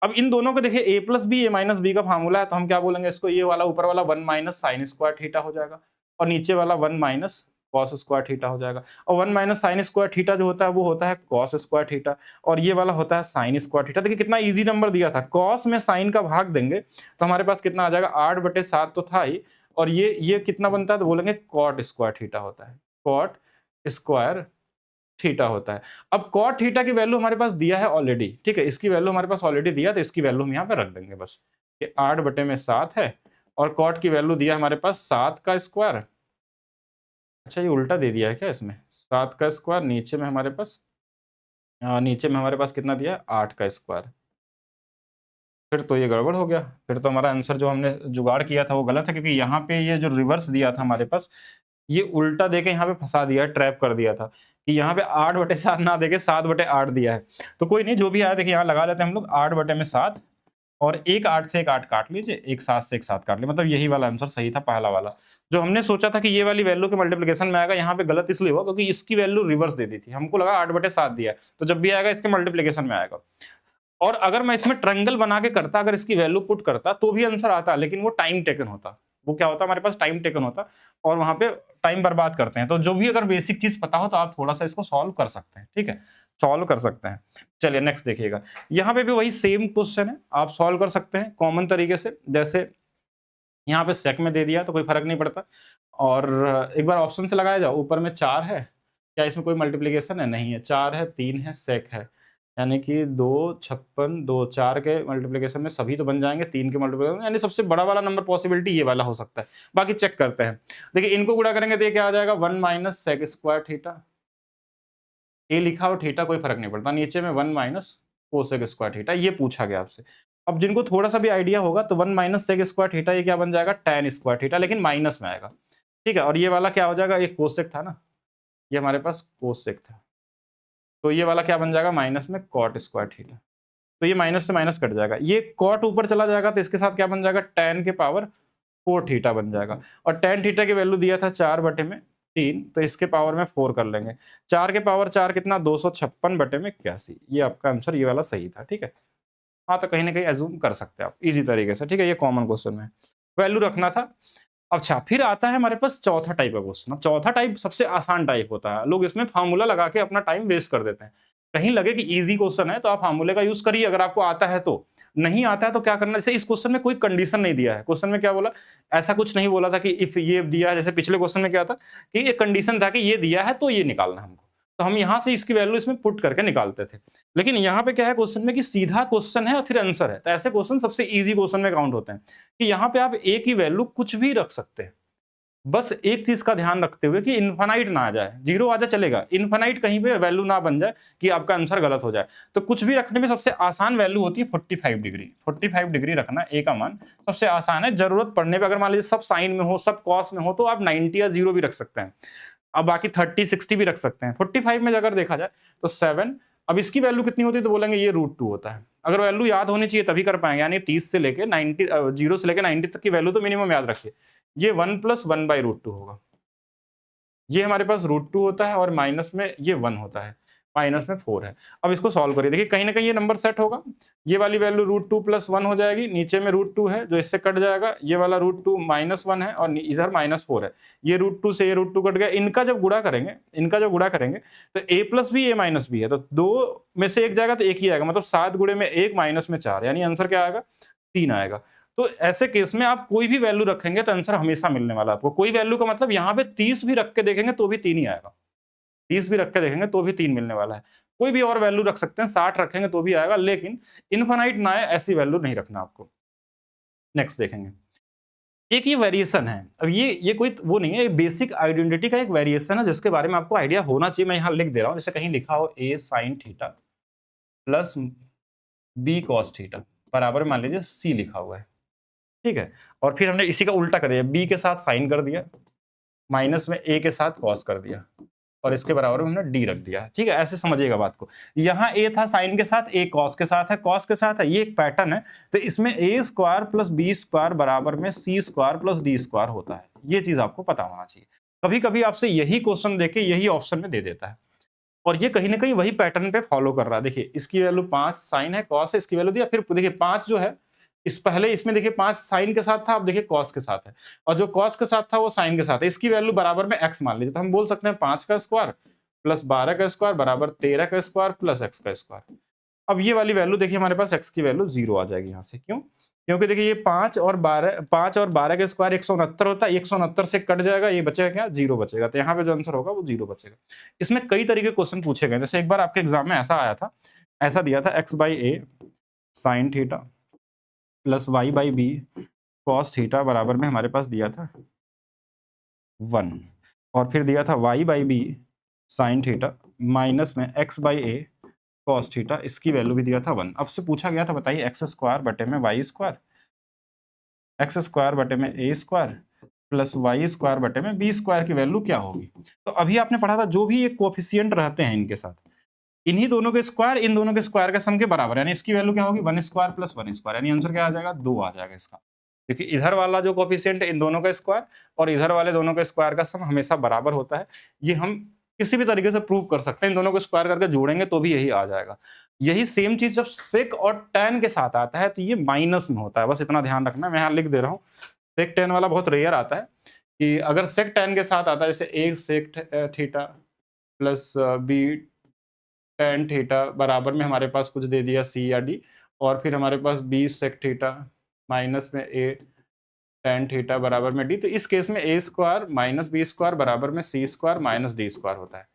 अब इन दोनों को देखिए ए प्लस बी ए माइनस बी का फार्मूला है, तो हम क्या बोलेंगे इसको, ये वाला ऊपर वाला 1 माइनस साइन स्क्वायर थीटा हो जाएगा और नीचे वाला 1 माइनस कॉस स्क्वायर थीटा हो जाएगा। और 1 माइनस साइन स्क्वायर थीटा जो होता है वो होता है कॉस स्क्वायर थीटा, और ये वाला होता है साइन स्क्वायर थीटा। देखिए कितना इजी नंबर दिया था, कॉस में साइन का भाग देंगे तो हमारे पास कितना आ जाएगा, 8/7 तो था ही, और ये कितना बनता है तो बोलेंगे कॉट स्क्वायर थीटा होता है, कॉट स्क्वायर थीटा होता है। अब कॉट थीटा की वैल्यू हमारे पास दिया है ऑलरेडी, ठीक है, इसकी वैल्यू हमारे पास ऑलरेडी दिया, तो इसकी वैल्यू हम यहाँ पे रख देंगे बस, ये 8/7 है, और कॉट की वैल्यू दिया हमारे पास 7 का स्क्वायर। अच्छा ये उल्टा दे दिया है क्या इसमें, 7 का स्क्वायर, नीचे में हमारे पास कितना दिया है, 8 का स्क्वायर। फिर तो ये गड़बड़ हो गया, फिर तो हमारा आंसर जो हमने जुगाड़ किया था वो गलत है, क्योंकि यहाँ पे ये जो रिवर्स दिया था हमारे पास, ये उल्टा देके यहाँ पे फंसा दिया है, ट्रैप कर दिया था कि यहाँ पे 8/7 ना देके 7/8 दिया है। तो कोई नहीं, जो भी आया देखिए यहाँ लगा लेते हैं हम लोग, 8/7 और एक 8 से एक 8 काट लीजिए, एक 7 से एक 7 काट लीजिए, मतलब यही वाला आंसर सही था, पहला वाला। जो हमने सोचा था कि ये वाली वैल्यू के मल्टीप्लिकेशन में आएगा, यहाँ पे गलत इसलिए हुआ क्योंकि इसकी वैल्यू रिवर्स दे दी थी, हमको लगा 8/7 दिया है, तो जब भी आएगा इसके मल्टीप्लिकेशन में आएगा। और अगर मैं इसमें ट्रायंगल बना के करता, अगर इसकी वैल्यू पुट करता तो भी आंसर आता, लेकिन वो टाइम टेकन होता, वो क्या होता हमारे पास, टाइम टेकन होता, और वहां पे टाइम बर्बाद करते हैं। तो जो भी अगर बेसिक चीज पता हो तो आप थोड़ा सा इसको सॉल्व कर सकते हैं, ठीक है, सॉल्व कर सकते हैं। चलिए नेक्स्ट देखिएगा, यहाँ पे भी वही सेम क्वेश्चन है, आप सॉल्व कर सकते हैं कॉमन तरीके से। जैसे यहाँ पे सेक में दे दिया तो कोई फर्क नहीं पड़ता, और एक बार ऑप्शन से लगाया जाओ, ऊपर में 4 है, क्या इसमें कोई मल्टीप्लिकेशन है, नहीं है, 4 है, 3 है, सेक है, यानी कि 2 56 2 4 के मल्टीप्लिकेशन में सभी तो बन जाएंगे, 3 के मल्टीप्लिकेशन, यानी सबसे बड़ा वाला नंबर पॉसिबिलिटी ये वाला हो सकता है। बाकी चेक करते हैं, देखिए इनको गुणा करेंगे तो ये क्या आ जाएगा, 1 माइनस सेक स्क्वायर थीटा, ए लिखा हो थीटा कोई फर्क नहीं पड़ता, नीचे में 1 माइनस कोसेक स्क्वायर थीटा, ये पूछा गया आपसे। अब जिनको थोड़ा सा भी आइडिया होगा तो 1 माइनस सेक स्क्वायर थीटा ये क्या बन जाएगा, tan स्क्वायर थीटा, लेकिन माइनस में आएगा, ठीक है। और ये वाला क्या हो जाएगा, एक कोसेक था ना, ये हमारे पास कोसेक था, तो ये वाला क्या बन जाएगा, माइनस में कॉट स्क्वायर थीटा, तो ये माइनस से माइनस कट जाएगा, ये कॉट ऊपर चला जाएगा तो इसके साथ क्या बन जाएगा, tan के पावर 4 थीटा बन जाएगा। और tan थीटा की वैल्यू दिया था 4/3, तो इसके पावर में 4 कर लेंगे, 4 के पावर 4 कितना, 256/81, ये आपका आंसर ये वाला सही था, ठीक है। हाँ तो कहीं ना कहीं एज्यूम कर सकते हैं आप इजी तरीके से, ठीक है, ये कॉमन क्वेश्चन में वैल्यू रखना था। अच्छा फिर आता है हमारे पास चौथा टाइप का क्वेश्चन। चौथा टाइप सबसे आसान टाइप होता है, लोग इसमें फार्मूला लगा के अपना टाइम वेस्ट कर देते हैं। कहीं लगे कि इजी क्वेश्चन है तो आप फार्मूले का यूज करिए, अगर आपको आता है तो, नहीं आता है तो क्या करना, जैसे इस क्वेश्चन में कोई कंडीशन नहीं दिया है, क्वेश्चन में क्या बोला, ऐसा कुछ नहीं बोला था कि इफ ये दिया है, जैसे पिछले क्वेश्चन में क्या था कि ये कंडीशन था कि ये दिया है तो ये निकालना है हमको, तो हम यहाँ से इसकी वैल्यू इसमें पुट करके निकालते थे। लेकिन यहाँ पे क्या है क्वेश्चन में कि सीधा क्वेश्चन है और फिर आंसर है, तो ऐसे क्वेश्चन सबसे इजी क्वेश्चन में काउंट होते हैं कि यहाँ पे आप ए की वैल्यू कुछ भी रख सकते हैं, बस एक चीज का ध्यान रखते हुए कि इन्फानाइट ना आ जाए, 0 आ जाए चलेगा, इन्फानाइट कहीं पे वैल्यू ना बन जाए कि आपका आंसर गलत हो जाए। तो कुछ भी रखने में सबसे आसान वैल्यू होती है 45 डिग्री, 45 डिग्री रखना ए का मान सबसे आसान है। जरूरत पड़ने पर अगर मान लीजिए सब साइन में हो, सब कॉस में हो, तो आप 90 या 0 भी रख सकते हैं, अब बाकी 30 60 भी रख सकते हैं। 45 में अगर देखा जाए तो 7, अब इसकी वैल्यू कितनी होती है तो बोलेंगे ये √2 होता है। अगर वैल्यू याद होनी चाहिए तभी कर पाएंगे, यानी 30 से लेके 90, 0 से लेके 90 तक की वैल्यू तो मिनिमम याद रखिए। ये 1 + 1/√2 होगा, ये हमारे पास √2 होता है, और माइनस में ये 1 होता है, माइनस में 4 है। अब इसको सॉल्व करिए, देखिए कहीं ना कहीं ये नंबर सेट होगा, ये वाली वैल्यू √2 + 1 हो जाएगी, नीचे में √2 है जो इससे कट जाएगा, ये वाला √2 -1 है और इधर -4 है, ये √2 से ये √2 कट गया। इनका जब गुणा करेंगे तो a + b a - b है, तो 2 में से एक जाएगा तो एक ही आएगा, मतलब 7 गुणे में 1 माइनस में 4, यानी आंसर क्या आएगा, 3 आएगा। तो ऐसे केस में आप कोई भी वैल्यू रखेंगे तो आंसर हमेशा मिलने वाला है आपको। कोई वैल्यू का मतलब यहाँ पे 30 भी रख के देखेंगे तो भी 3 ही आएगा, 30 भी रख के देखेंगे तो भी 3 मिलने वाला है। कोई भी और वैल्यू रख सकते हैं, 60 रखेंगे तो भी आएगा, लेकिन इनफाइनाइट ना आए ऐसी वैल्यू नहीं रखना आपको। नेक्स्ट देखेंगे, एक ये वेरिएशन है। अब ये कोई वो नहीं है, बेसिक आइडेंटिटी का एक वेरिएशन है जिसके बारे में आपको आइडिया होना चाहिए। मैं यहाँ लिख दे रहा हूँ, जैसे कहीं लिखा हो a sin theta plus b cos theta बराबर मान लीजिए c लिखा हुआ है, ठीक है। और फिर हमने इसी का उल्टा कर दिया, b के साथ साइन कर दिया, माइनस में a के साथ कॉस कर दिया, और इसके बराबर में हमने d रख दिया, ठीक है। ऐसे समझिएगा बात को, यहाँ a था साइन के साथ, a कॉस के साथ है, कॉस के साथ है, ये एक पैटर्न है। तो इसमें a² + b² बराबर में c² + d² होता है, ये चीज आपको पता होना चाहिए। कभी कभी आपसे यही क्वेश्चन देके यही ऑप्शन में दे देता है, और ये कहीं न कहीं वही पैटर्न पे फॉलो कर रहा है। देखिए इसकी वैल्यू 5 साइन है, कॉस है, इसकी वैल्यू दिया, फिर देखिए 5 जो है, इस पहले इसमें देखिए 5 साइन के साथ था, अब देखिए कॉस के साथ है, और जो कॉस के साथ था वो साइन के साथ है। इसकी वैल्यू बराबर में x मान लीजिए, तो हम बोल सकते हैं 5 का स्क्वायर प्लस 12 का स्क्वायर बराबर 13 का स्क्वायर प्लस x का स्क्वायर। अब ये वाली वैल्यू देखिए हमारे पास x की वैल्यू 0 आ जाएगी यहाँ से। क्यों? क्योंकि देखिए ये 5 और 12 का स्क्वायर 169 होता है, 169 से कट जाएगा, ये बचेगा क्या? 0 बचेगा। तो यहाँ पे जो आंसर होगा वो 0 बचेगा। इसमें कई तरीके के क्वेश्चन पूछे गए, जैसे एक बार आपके एग्जाम में ऐसा आया था, ऐसा दिया था x/a sin theta plus y/b cos theta बराबर में हमारे पास दिया था 1, और फिर दिया था y/b sin थीटा माइनस में x/a cos थीटा, इसकी वैल्यू भी दिया था 1। अब से पूछा गया था, बताइए x स्क्वायर बटे में y स्क्वायर, x स्क्वायर बटे में a square plus y square बटे में b स्क्वायर की वैल्यू क्या होगी। तो अभी आपने पढ़ा था जो भी ये कोफिशिएंट रहते हैं इनके साथ, इन्हीं दोनों के स्क्वायर इन दोनों के स्क्वायर के सम के बराबर, यानी इसकी वैल्यू क्या होगी? 1 स्क्वायर प्लस 1 स्क्वायर, यानी आंसर क्या आ जाएगा? 2 आ जाएगा इसका। क्योंकि इधर वाला जो कोफिशिएंट है इन दोनों का स्क्वायर और इधर वाले दोनों के स्क्वायर का सम हमेशा बराबर होता है। ये हम किसी भी तरीके से प्रूव कर सकते हैं, इन दोनों को स्क्वायर करके जोड़ेंगे तो भी यही आ जाएगा। यही सेम चीज जब सेक और टैन के साथ आता है तो ये माइनस में होता है, बस इतना ध्यान रखना है। मैं यहाँ लिख दे रहा हूँ, सेक टैन वाला बहुत रेयर आता है, कि अगर सेक टैन के साथ आता है, जैसे A sec theta plus B tan theta बराबर में हमारे पास कुछ दे दिया सी या डी, और फिर हमारे पास बी सेक थीटा माइनस में ए टैन थीटा बराबर में डी, तो इस केस में ए स्क्वायर माइनस बी स्क्वायर बराबर में सी स्क्वायर माइनस डी स्क्वायर होता है।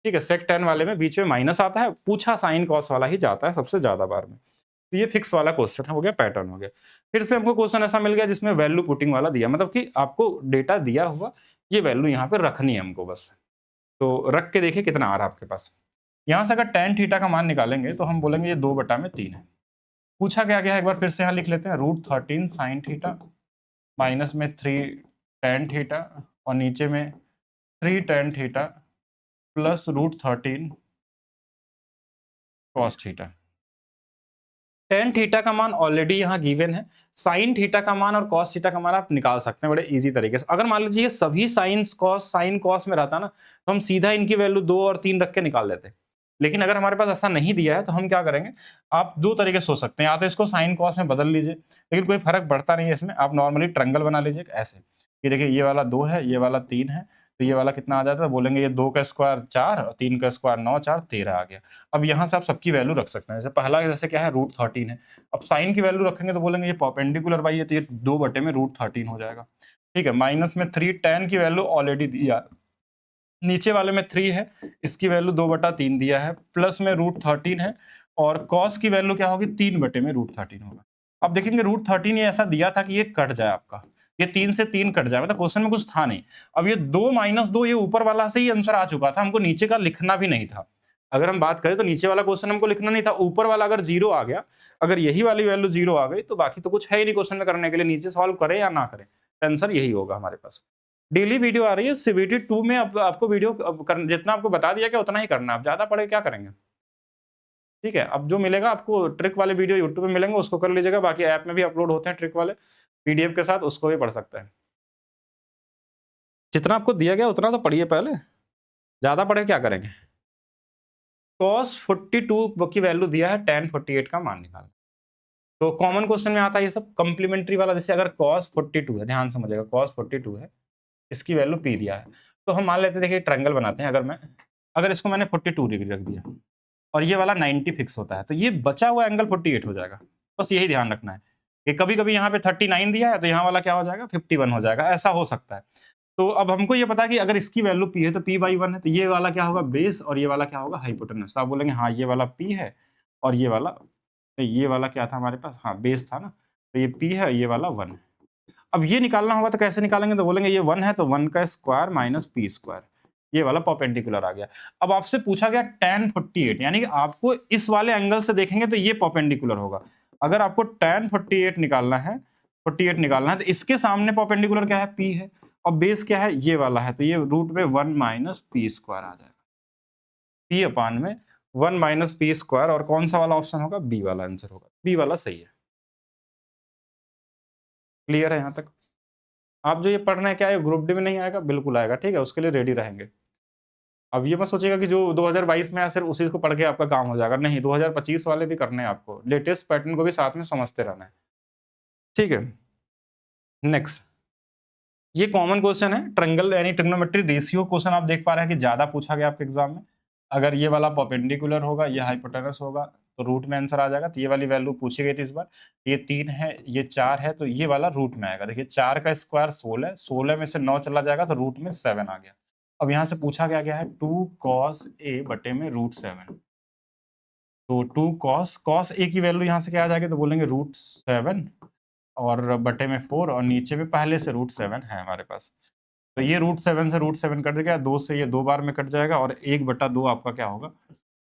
ठीक है, सेक टैन वाले में बीच में माइनस आता है, पूछा साइन कॉस वाला ही जाता है सबसे ज्यादा बार में। तो ये फिक्स वाला क्वेश्चन हो गया, पैटर्न हो गया। फिर से हमको क्वेश्चन ऐसा मिल गया जिसमें वैल्यू पुटिंग वाला दिया, मतलब कि आपको डेटा दिया हुआ, ये वैल्यू यहाँ पे रखनी है हमको बस। तो रख के देखिए कितना आ रहा है आपके पास। यहाँ से अगर टैन थीटा का मान निकालेंगे तो हम बोलेंगे ये 2/3 है। पूछा क्या गया है एक बार फिर से यहाँ लिख लेते हैं, √13 साइन थीटा माइनस में 3 टैन थीटा और नीचे में 3 tan theta plus √13 cos theta. Tan theta का मान ऑलरेडी यहाँ गिवन है, साइन थीटा का मान और कॉस थीटा का मान आप निकाल सकते हैं बड़े इजी तरीके से। अगर मान लीजिए सभी साइन कॉस में रहता ना, तो हम सीधा इनकी वैल्यू 2 और 3 रख के निकाल लेते। लेकिन अगर हमारे पास ऐसा नहीं दिया है तो हम क्या करेंगे, आप दो तरीके से सोच सकते हैं, या तो इसको साइन कॉस में बदल लीजिए, लेकिन कोई फर्क पड़ता नहीं है इसमें। आप नॉर्मली ट्रायंगल बना लीजिए ऐसे, कि देखिए ये वाला 2 है, ये वाला 3 है, तो ये वाला कितना आ जाता है? बोलेंगे ये 2 का स्क्वायर 4 और 3 का स्क्वायर 9, 4 13 आ गया। अब यहाँ से आप सबकी वैल्यू रख सकते हैं। जैसे पहला जैसे क्या है, √13 है। अब साइन की वैल्यू रखेंगे तो बोलेंगे ये परपेंडिकुलर बाई है, तो ये 2/में √13 हो जाएगा। ठीक है, माइनस में 3 टैन की वैल्यू ऑलरेडी दिया, नीचे वाले में 3 है, इसकी वैल्यू 2/3 दिया है, प्लस में √13 है, और कॉस की वैल्यू क्या होगी? 3/में √13 होगा। अब देखेंगे √13 ये ऐसा दिया था कि ये कट जाए आपका, ये 3 से 3 कट जाए, मतलब क्वेश्चन में कुछ था नहीं। अब ये 2 - 2 ये ऊपर वाला से ही आंसर आ चुका था, हमको नीचे का लिखना भी नहीं था। अगर हम बात करें तो नीचे वाला क्वेश्चन हमको लिखना नहीं था, ऊपर वाला अगर 0 आ गया, अगर यही वाली वैल्यू 0 आ गई तो बाकी तो कुछ है ही नहीं क्वेश्चन में करने के लिए, नीचे सॉल्व करें या ना करें, आंसर यही होगा हमारे पास। डेली वीडियो आ रही है सीबीटी 2 में, अब आपको वीडियो जितना आपको बता दिया गया उतना ही करना है, आप ज्यादा पढ़े क्या करेंगे। ठीक है, अब जो मिलेगा आपको ट्रिक वाले वीडियो यूट्यूब पे मिलेंगे, उसको कर लीजिएगा, बाकी ऐप में भी अपलोड होते हैं ट्रिक वाले पीडीएफ के साथ, उसको भी पढ़ सकते हैं। जितना आपको दिया गया उतना तो पढ़िए पहले, ज्यादा पढ़े क्या करेंगे। cos 42 की वैल्यू दिया है, tan 48 का मान निकालना। तो कॉमन क्वेश्चन में आता है ये सब कॉम्प्लीमेंट्री वाला, जैसे अगर cos 42 है, ध्यान समझिएगा, cos 42 है, इसकी वैल्यू p दिया है, तो हम मान लेते हैं, देखिए ट्रायंगल बनाते हैं, अगर इसको मैंने 42 डिग्री रख दिया और ये वाला 90 फिक्स होता है, तो ये बचा हुआ एंगल 48 हो जाएगा। बस यही ध्यान रखना है कि कभी कभी यहाँ पे 39 दिया है तो यहाँ वाला क्या हो जाएगा? 51 हो जाएगा, ऐसा हो सकता है। तो अब हमको ये पता है कि अगर इसकी वैल्यू p है तो p/1 है, तो ये वाला क्या होगा? बेस, और ये वाला क्या होगा? हाइपोटेनस। तो आप बोलेंगे हाँ ये वाला p है, और ये वाला क्या था हमारे पास? हाँ बेस था ना, तो ये p है, ये वाला 1 है। अब ये निकालना होगा तो कैसे निकालेंगे? तो बोलेंगे ये 1 है तो 1 का स्क्वायर माइनस p स्क्वायर, ये वाला परपेंडिकुलर आ गया। अब आपसे पूछा गया tan 48, यानी कि आपको इस वाले एंगल से देखेंगे तो ये परपेंडिकुलर होगा। अगर आपको tan 48 निकालना है, तो इसके सामने परपेंडिकुलर क्या है? p है, और बेस क्या है? ये वाला है, तो ये रूट में 1 माइनस p स्क्वायर आ जाएगा, p अपान में 1 माइनस p स्क्वायर, और कौन सा वाला ऑप्शन होगा? बी वाला आंसर होगा, बी वाला सही है। क्लियर है यहाँ तक? आप जो ये पढ़ रहे हैं क्या ये ग्रुप डी में नहीं आएगा? बिल्कुल आएगा, ठीक है, उसके लिए रेडी रहेंगे। अब ये मत सोचिएगा कि जो 2022 में है सिर्फ उसी को पढ़ के आपका काम हो जाएगा, नहीं 2025 वाले भी करने हैं आपको, लेटेस्ट पैटर्न को भी साथ में समझते रहना है। ठीक है, नेक्स्ट ये कॉमन क्वेश्चन है, ट्रायंगल यानी ट्रिग्नोमेट्री रेशियो क्वेश्चन आप देख पा रहे हैं कि ज़्यादा पूछा गया आपके एग्जाम में। अगर ये वाला परपेंडिकुलर होगा, ये हाइपोटेनस होगा, तो रूट में आंसर आ जाएगा। तो ये वाली वैल्यू पूछी गई थी इस बार, ये 3 है, ये 4 है, तो ये वाला रूट में आएगा। देखिए 4 का स्क्वायर 16, 16 में से 9 चला जाएगा तो रूट में 7 आ गया। अब यहाँ से पूछा गया है 2 cos a बटे में रूट 7, तो 2 cos a की वैल्यू यहाँ से क्या आ जाएगी, तो बोलेंगे रूट 7 और बटे में 4 और नीचे में पहले से रूट 7 है हमारे पास। तो ये रूट 7 से रूट 7 कट जाएगा, 2 से ये 2 बार में कट जाएगा और 1/2 आपका क्या होगा,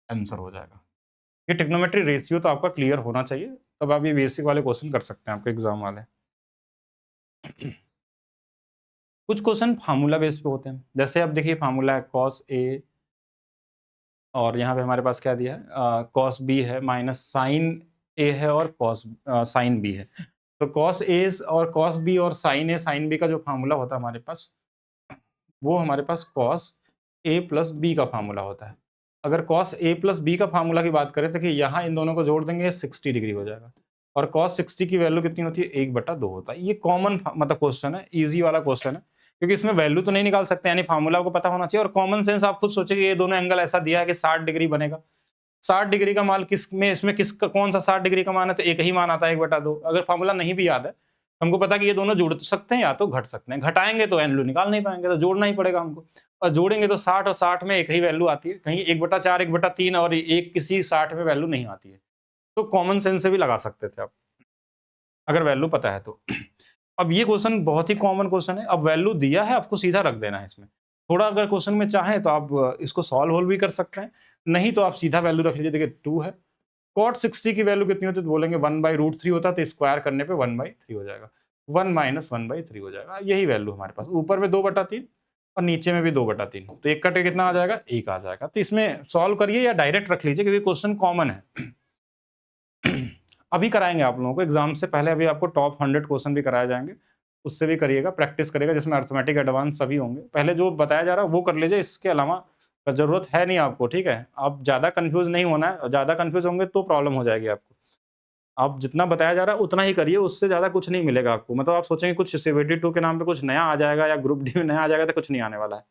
आंसर हो जाएगा। ये ट्रिग्नोमेट्री रेशियो तो आपका क्लियर होना चाहिए, तब आप ये बेसिक वाले क्वेश्चन कर सकते हैं आपके एग्जाम वाले। कुछ क्वेश्चन फार्मूला बेस पे होते हैं, जैसे अब देखिए फार्मूला है cos a और यहाँ पे हमारे पास क्या दिया है, cos b है माइनस साइन a है और cos साइन b है। तो cos a और cos b और साइन a साइन b का जो फार्मूला होता है हमारे पास, वो हमारे पास cos a प्लस बी का फार्मूला होता है। अगर cos a प्लस बी का फार्मूला की बात करें तो कि यहाँ इन दोनों को जोड़ देंगे 60 डिग्री हो जाएगा और cos 60 की वैल्यू कितनी होती है, 1/2 होता है। ये कॉमन मतलब क्वेश्चन है, इजी वाला क्वेश्चन है, क्योंकि इसमें वैल्यू तो नहीं निकाल सकते, यानी फार्मूला को पता होना चाहिए और कॉमन सेंस आप खुद सोचें कि ये दोनों एंगल ऐसा दिया है कि 60 डिग्री बनेगा। 60 डिग्री का मान किस में, इसमें किसका कौन सा 60 डिग्री का मान है, तो एक ही मान आता है 1/2। अगर फार्मूला नहीं भी याद है, हमको पता कि ये दोनों जुड़ तो सकते हैं या तो घट सकते हैं, घटाएंगे तो वैल्यू निकाल नहीं पाएंगे, तो जोड़ना ही पड़ेगा हमको। और जोड़ेंगे तो 60 और 60 में एक ही वैल्यू आती है, कहीं 1/4 1/3 और एक किसी 60 में वैल्यू नहीं आती है। तो कॉमन सेंस से भी लगा सकते थे आप, अगर वैल्यू पता है तो। अब ये क्वेश्चन बहुत ही कॉमन क्वेश्चन है, अब वैल्यू दिया है आपको सीधा रख देना है इसमें। थोड़ा अगर क्वेश्चन में चाहें तो आप इसको सॉल्व भी कर सकते हैं, नहीं तो आप सीधा वैल्यू रख लीजिए। देखिए 2 है, cot 60 की वैल्यू कितनी होती है, तो बोलेंगे 1/√3 होता, तो स्क्वायर करने पे 1/3 हो जाएगा, 1 माइनस 1/3 हो जाएगा। यही वैल्यू हमारे पास, ऊपर में 2/3 और नीचे में भी 2/3, तो एक कटे कितना आ जाएगा, 1 आ जाएगा। तो इसमें सॉल्व करिए या डायरेक्ट रख लीजिए, क्योंकि क्वेश्चन कॉमन है। अभी कराएंगे आप लोगों को एग्जाम से पहले, अभी आपको टॉप 100 क्वेश्चन भी कराए जाएंगे, उससे भी करिएगा, प्रैक्टिस करिएगा, जिसमें अर्थमेटिक एडवांस सभी होंगे। पहले जो बताया जा रहा है वो कर लीजिए, इसके अलावा जरूरत है नहीं आपको, ठीक है। आप ज़्यादा कंफ्यूज नहीं होना है, ज़्यादा कंफ्यूज होंगे तो प्रॉब्लम हो जाएगी आपको। आप जितना बताया जा रहा है उतना ही करिए, उससे ज़्यादा कुछ नहीं मिलेगा आपको। मतलब आप सोचेंगे कुछ सीबीटी 2 के नाम पे कुछ नया आ जाएगा या ग्रुप डी में नया आ जाएगा, तो कुछ नहीं आने वाला है।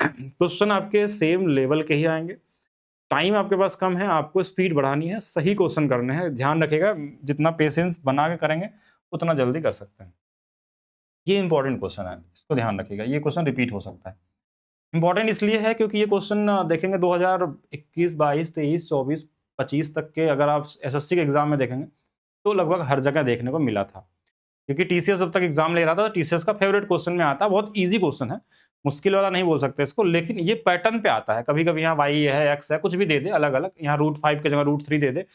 क्वेश्चन आपके सेम लेवल के ही आएंगे, टाइम आपके पास कम है, आपको स्पीड बढ़ानी है, सही क्वेश्चन करने हैं। ध्यान रखिएगा, जितना पेशेंस बना के करेंगे उतना जल्दी कर सकते हैं। ये इंपॉर्टेंट क्वेश्चन है, इसको ध्यान रखिएगा, ये क्वेश्चन रिपीट हो सकता है। इंपॉर्टेंट इसलिए है क्योंकि ये क्वेश्चन देखेंगे 2021, 22, 23, 24, 25 तक के अगर आप एसएससी के एग्जाम में देखेंगे तो लगभग हर जगह देखने को मिला था। क्योंकि टीसीएस जब तक एग्जाम ले रहा था तो टीसीएस का फेवरेट क्वेश्चन में आता, बहुत इजी क्वेश्चन है, मुश्किल वाला नहीं बोल सकते इसको, लेकिन ये पैटर्न पे आता है। कभी कभी यहाँ वाई है, एक्स है, कुछ भी दे दे अलग अलग, यहाँ √5 की जगह √3 दे दे,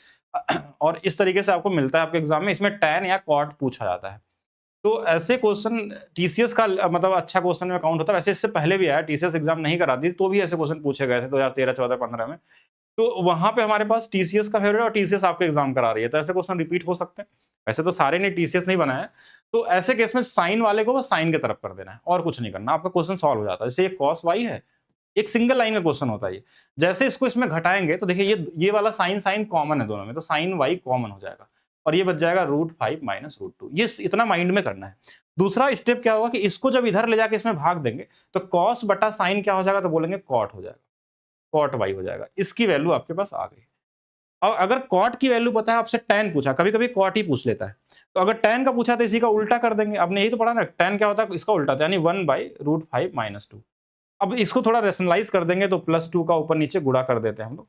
और इस तरीके से आपको मिलता है आपके एग्जाम में। इसमें टैन या कॉट पूछा जाता है। तो ऐसे क्वेश्चन टीसीएस का मतलब अच्छा क्वेश्चन में काउंट होता है। वैसे इससे पहले भी आया, टीसीएस एग्जाम नहीं कराती तो भी ऐसे क्वेश्चन पूछे गए थे 2013, 14, 15 में। तो वहां पे हमारे पास टीसीएस का फेवरेट और टीसीएस आपके एग्जाम करा रही है, तो ऐसे क्वेश्चन रिपीट हो सकते हैं। वैसे तो सारे ने टीसीएस नहीं बनाया, तो ऐसे केस में साइन वाले को बस साइन की तरफ कर देना है और कुछ नहीं करना, आपका क्वेश्चन सॉल्व हो जाता है। जैसे ये cos y है, एक सिंगल लाइन का क्वेश्चन होता है ये। जैसे इसको इसमें घटाएंगे तो देखिए ये वाला साइन साइन कॉमन है दोनों में, तो साइन y कॉमन हो जाएगा और ये बच जाएगा √5 माइनस √2। ये इतना माइंड में करना है। दूसरा स्टेप क्या होगा कि इसको जब इधर ले जाके इसमें भाग देंगे तो cos बटा साइन क्या हो जाएगा, तो बोलेंगे cot हो जाएगा, cot y हो जाएगा। इसकी वैल्यू आपके पास आ गई। और अगर cot की वैल्यू पता है, आपसे tan पूछा, कभी कभी cot ही पूछ लेता है, तो अगर tan का पूछा तो इसी का उल्टा कर देंगे। आपने यही तो पढ़ा ना, tan क्या होता है, इसका उल्टा, यानी 1/√5 माइनस 2। अब इसको थोड़ा रेशनलाइज कर देंगे तो +2 का ऊपर नीचे गुणा कर देते हैं हम लोग,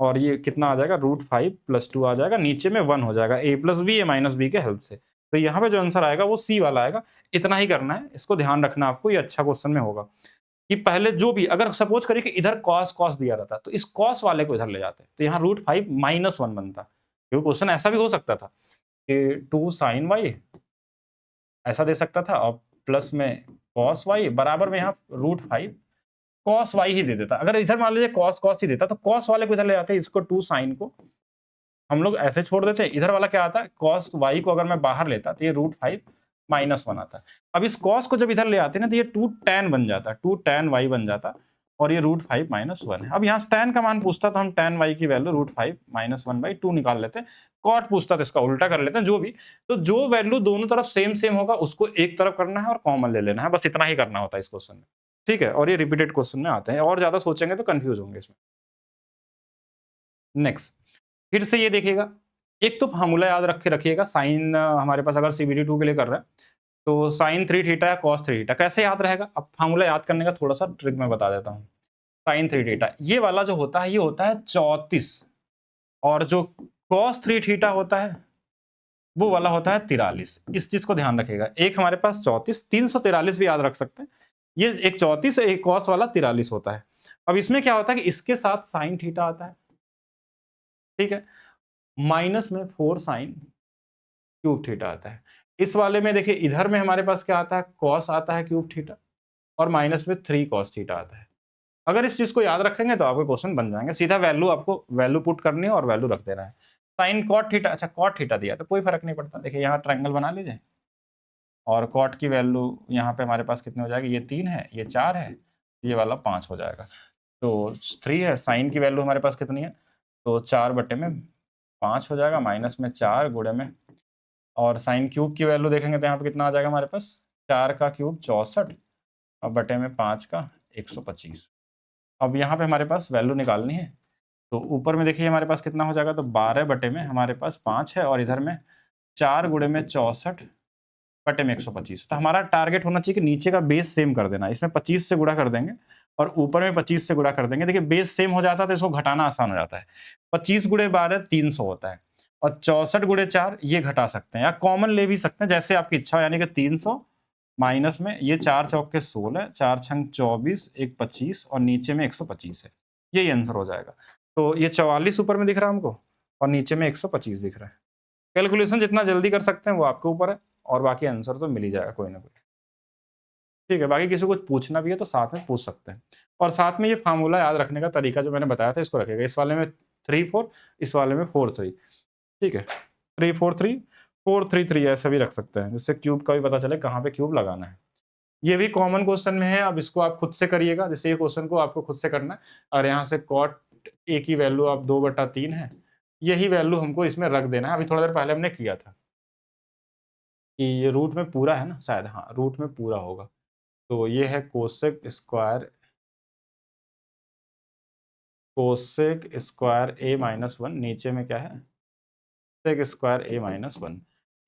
और ये कितना आ जाएगा, √5 + 2 आ जाएगा, नीचे में 1 हो जाएगा, a + b a - b के हेल्प से। तो यहाँ पे जो आंसर आएगा वो सी वाला आएगा। इतना ही करना है, इसको ध्यान रखना आपको, ये अच्छा क्वेश्चन में होगा कि पहले जो भी, अगर सपोज करिए कि इधर cos दिया रहता तो इस cos वाले को इधर ले जाते, तो यहाँ √5 - 1 बनता। क्योंकि क्वेश्चन ऐसा भी हो सकता था कि 2 sin y ऐसा दे सकता था और प्लस में cos y बराबर में यहाँ √5 cos y ही दे देता। अगर इधर मान लीजिए cos ही देता तो cos वाले को इधर ले जाते, इसको 2 sin को हम लोग ऐसे छोड़ देते। इधर वाला क्या आता है, cos y को अगर मैं बाहर लेता तो ये √5 - 1 आता है। अब इस cos को जब इधर ले आते ना तो ये 2 tan बन जाता, 2 tan y बन जाता, और ये √5 - 1 है। अब यहाँ tan का मान पूछता तो हम tan y की वैल्यू √5 - 1/2 निकाल लेते हैं। cot पूछता तो इसका उल्टा कर लेते हैं, जो भी। तो जो वैल्यू दोनों तरफ सेम सेम होगा उसको एक तरफ करना है और कॉमन ले लेना है, बस इतना ही करना होता है इस क्वेश्चन में। ठीक है, और ये रिपीटेड क्वेश्चन में आते हैं, और ज्यादा सोचेंगे तो कंफ्यूज होंगे इसमें। नेक्स्ट, फिर से ये देखिएगा, एक तो फार्मूला याद रखिएगा, साइन हमारे पास अगर CBT 2 के लिए कर रहा है तो साइन 3 थीटा या कॉस 3 थीटा कैसे याद रहेगा। अब फार्मूला याद करने का थोड़ा सा ट्रिक मैं बता देता हूँ। साइन 3 थीटा ये वाला जो होता है ये होता है 34, और जो कॉस 3 थीटा होता है वो वाला होता है 43। इस चीज को ध्यान रखिएगा, एक हमारे पास 34, 343 भी याद रख सकते हैं। ये एक 34 एक कॉस वाला 43 होता है। अब इसमें क्या होता है कि इसके साथ साइन थीटा आता है, ठीक है, माइनस में 4 साइन क्यूब थीटा आता है। इस वाले में देखिए इधर में हमारे पास क्या आता है, कॉस आता है क्यूब थीटा, और माइनस में 3 कॉस थीटा आता है। अगर इस चीज को याद रखेंगे तो आपके क्वेश्चन बन जाएंगे। सीधा वैल्यू आपको वैल्यू पुट करनी है और वैल्यू रख देना है। साइन कॉट थीटा, अच्छा कॉट थीटा दिया तो कोई फर्क नहीं पड़ता। देखिए यहाँ ट्रायंगल बना लीजिए, और कॉट की वैल्यू यहाँ पे हमारे पास कितने हो जाएगी, ये 3 है, ये 4 है, ये वाला 5 हो जाएगा। तो 3 है, साइन की वैल्यू हमारे पास कितनी है, तो 4/5 हो जाएगा, माइनस में 4 गुणे में, और साइन क्यूब की वैल्यू देखेंगे तो यहाँ पे कितना आ जाएगा हमारे पास, 4 का क्यूब 64 और बटे में 5 का 125। अब यहाँ पे हमारे पास वैल्यू निकालनी है, तो ऊपर में देखिए हमारे पास कितना हो जाएगा, तो 12 बटे में हमारे पास 5 है, और इधर में 4 गुणे में 64 बटे में 125। तो हमारा टारगेट होना चाहिए कि नीचे का बेस सेम कर देना। इसमें 25 से गुणा कर देंगे और ऊपर में 25 से गुणा कर देंगे। देखिए बेस सेम हो जाता है तो इसको घटाना आसान हो जाता है। 25 गुणे 12 300 होता है, और 64 गुणे 4 ये घटा सकते हैं, या कॉमन ले भी सकते हैं जैसे आपकी इच्छा हो, यानी कि 300 माइनस में ये 4 चौके 16, 4 छंग 24, 1 25 और नीचे में 125 है। यही आंसर हो जाएगा। तो ये 44 ऊपर में दिख रहा है हमको, और नीचे में 125 दिख रहा है। कैलकुलेशन जितना जल्दी कर सकते हैं वो आपके ऊपर है, और बाकी आंसर तो मिल ही जाएगा कोई ना कोई। ठीक है, बाकी किसी को कुछ पूछना भी है तो साथ में पूछ सकते हैं। और साथ में ये फार्मूला याद रखने का तरीका जो मैंने बताया था इसको रखेगा। इस वाले में 3 4, इस वाले में 4 3। ठीक है, 3 4 3, 4 3 3 ऐसा भी रख सकते हैं, जिससे क्यूब का भी पता चले कहाँ पे क्यूब लगाना है। ये भी कॉमन क्वेश्चन में है। अब इसको आप खुद से करिएगा, जैसे ये क्वेश्चन को आपको खुद से करना है, और यहाँ से कॉट ए की वैल्यू आप 2/3 है, यही वैल्यू हमको इसमें रख देना है। अभी थोड़ा देर पहले हमने किया था कि ये रूट में पूरा है ना, शायद हाँ रूट में पूरा होगा। तो ये है कोसेक स्क्वायर ए माइनस 1, नीचे में क्या है, सेक स्क्वायर ए माइनस 1।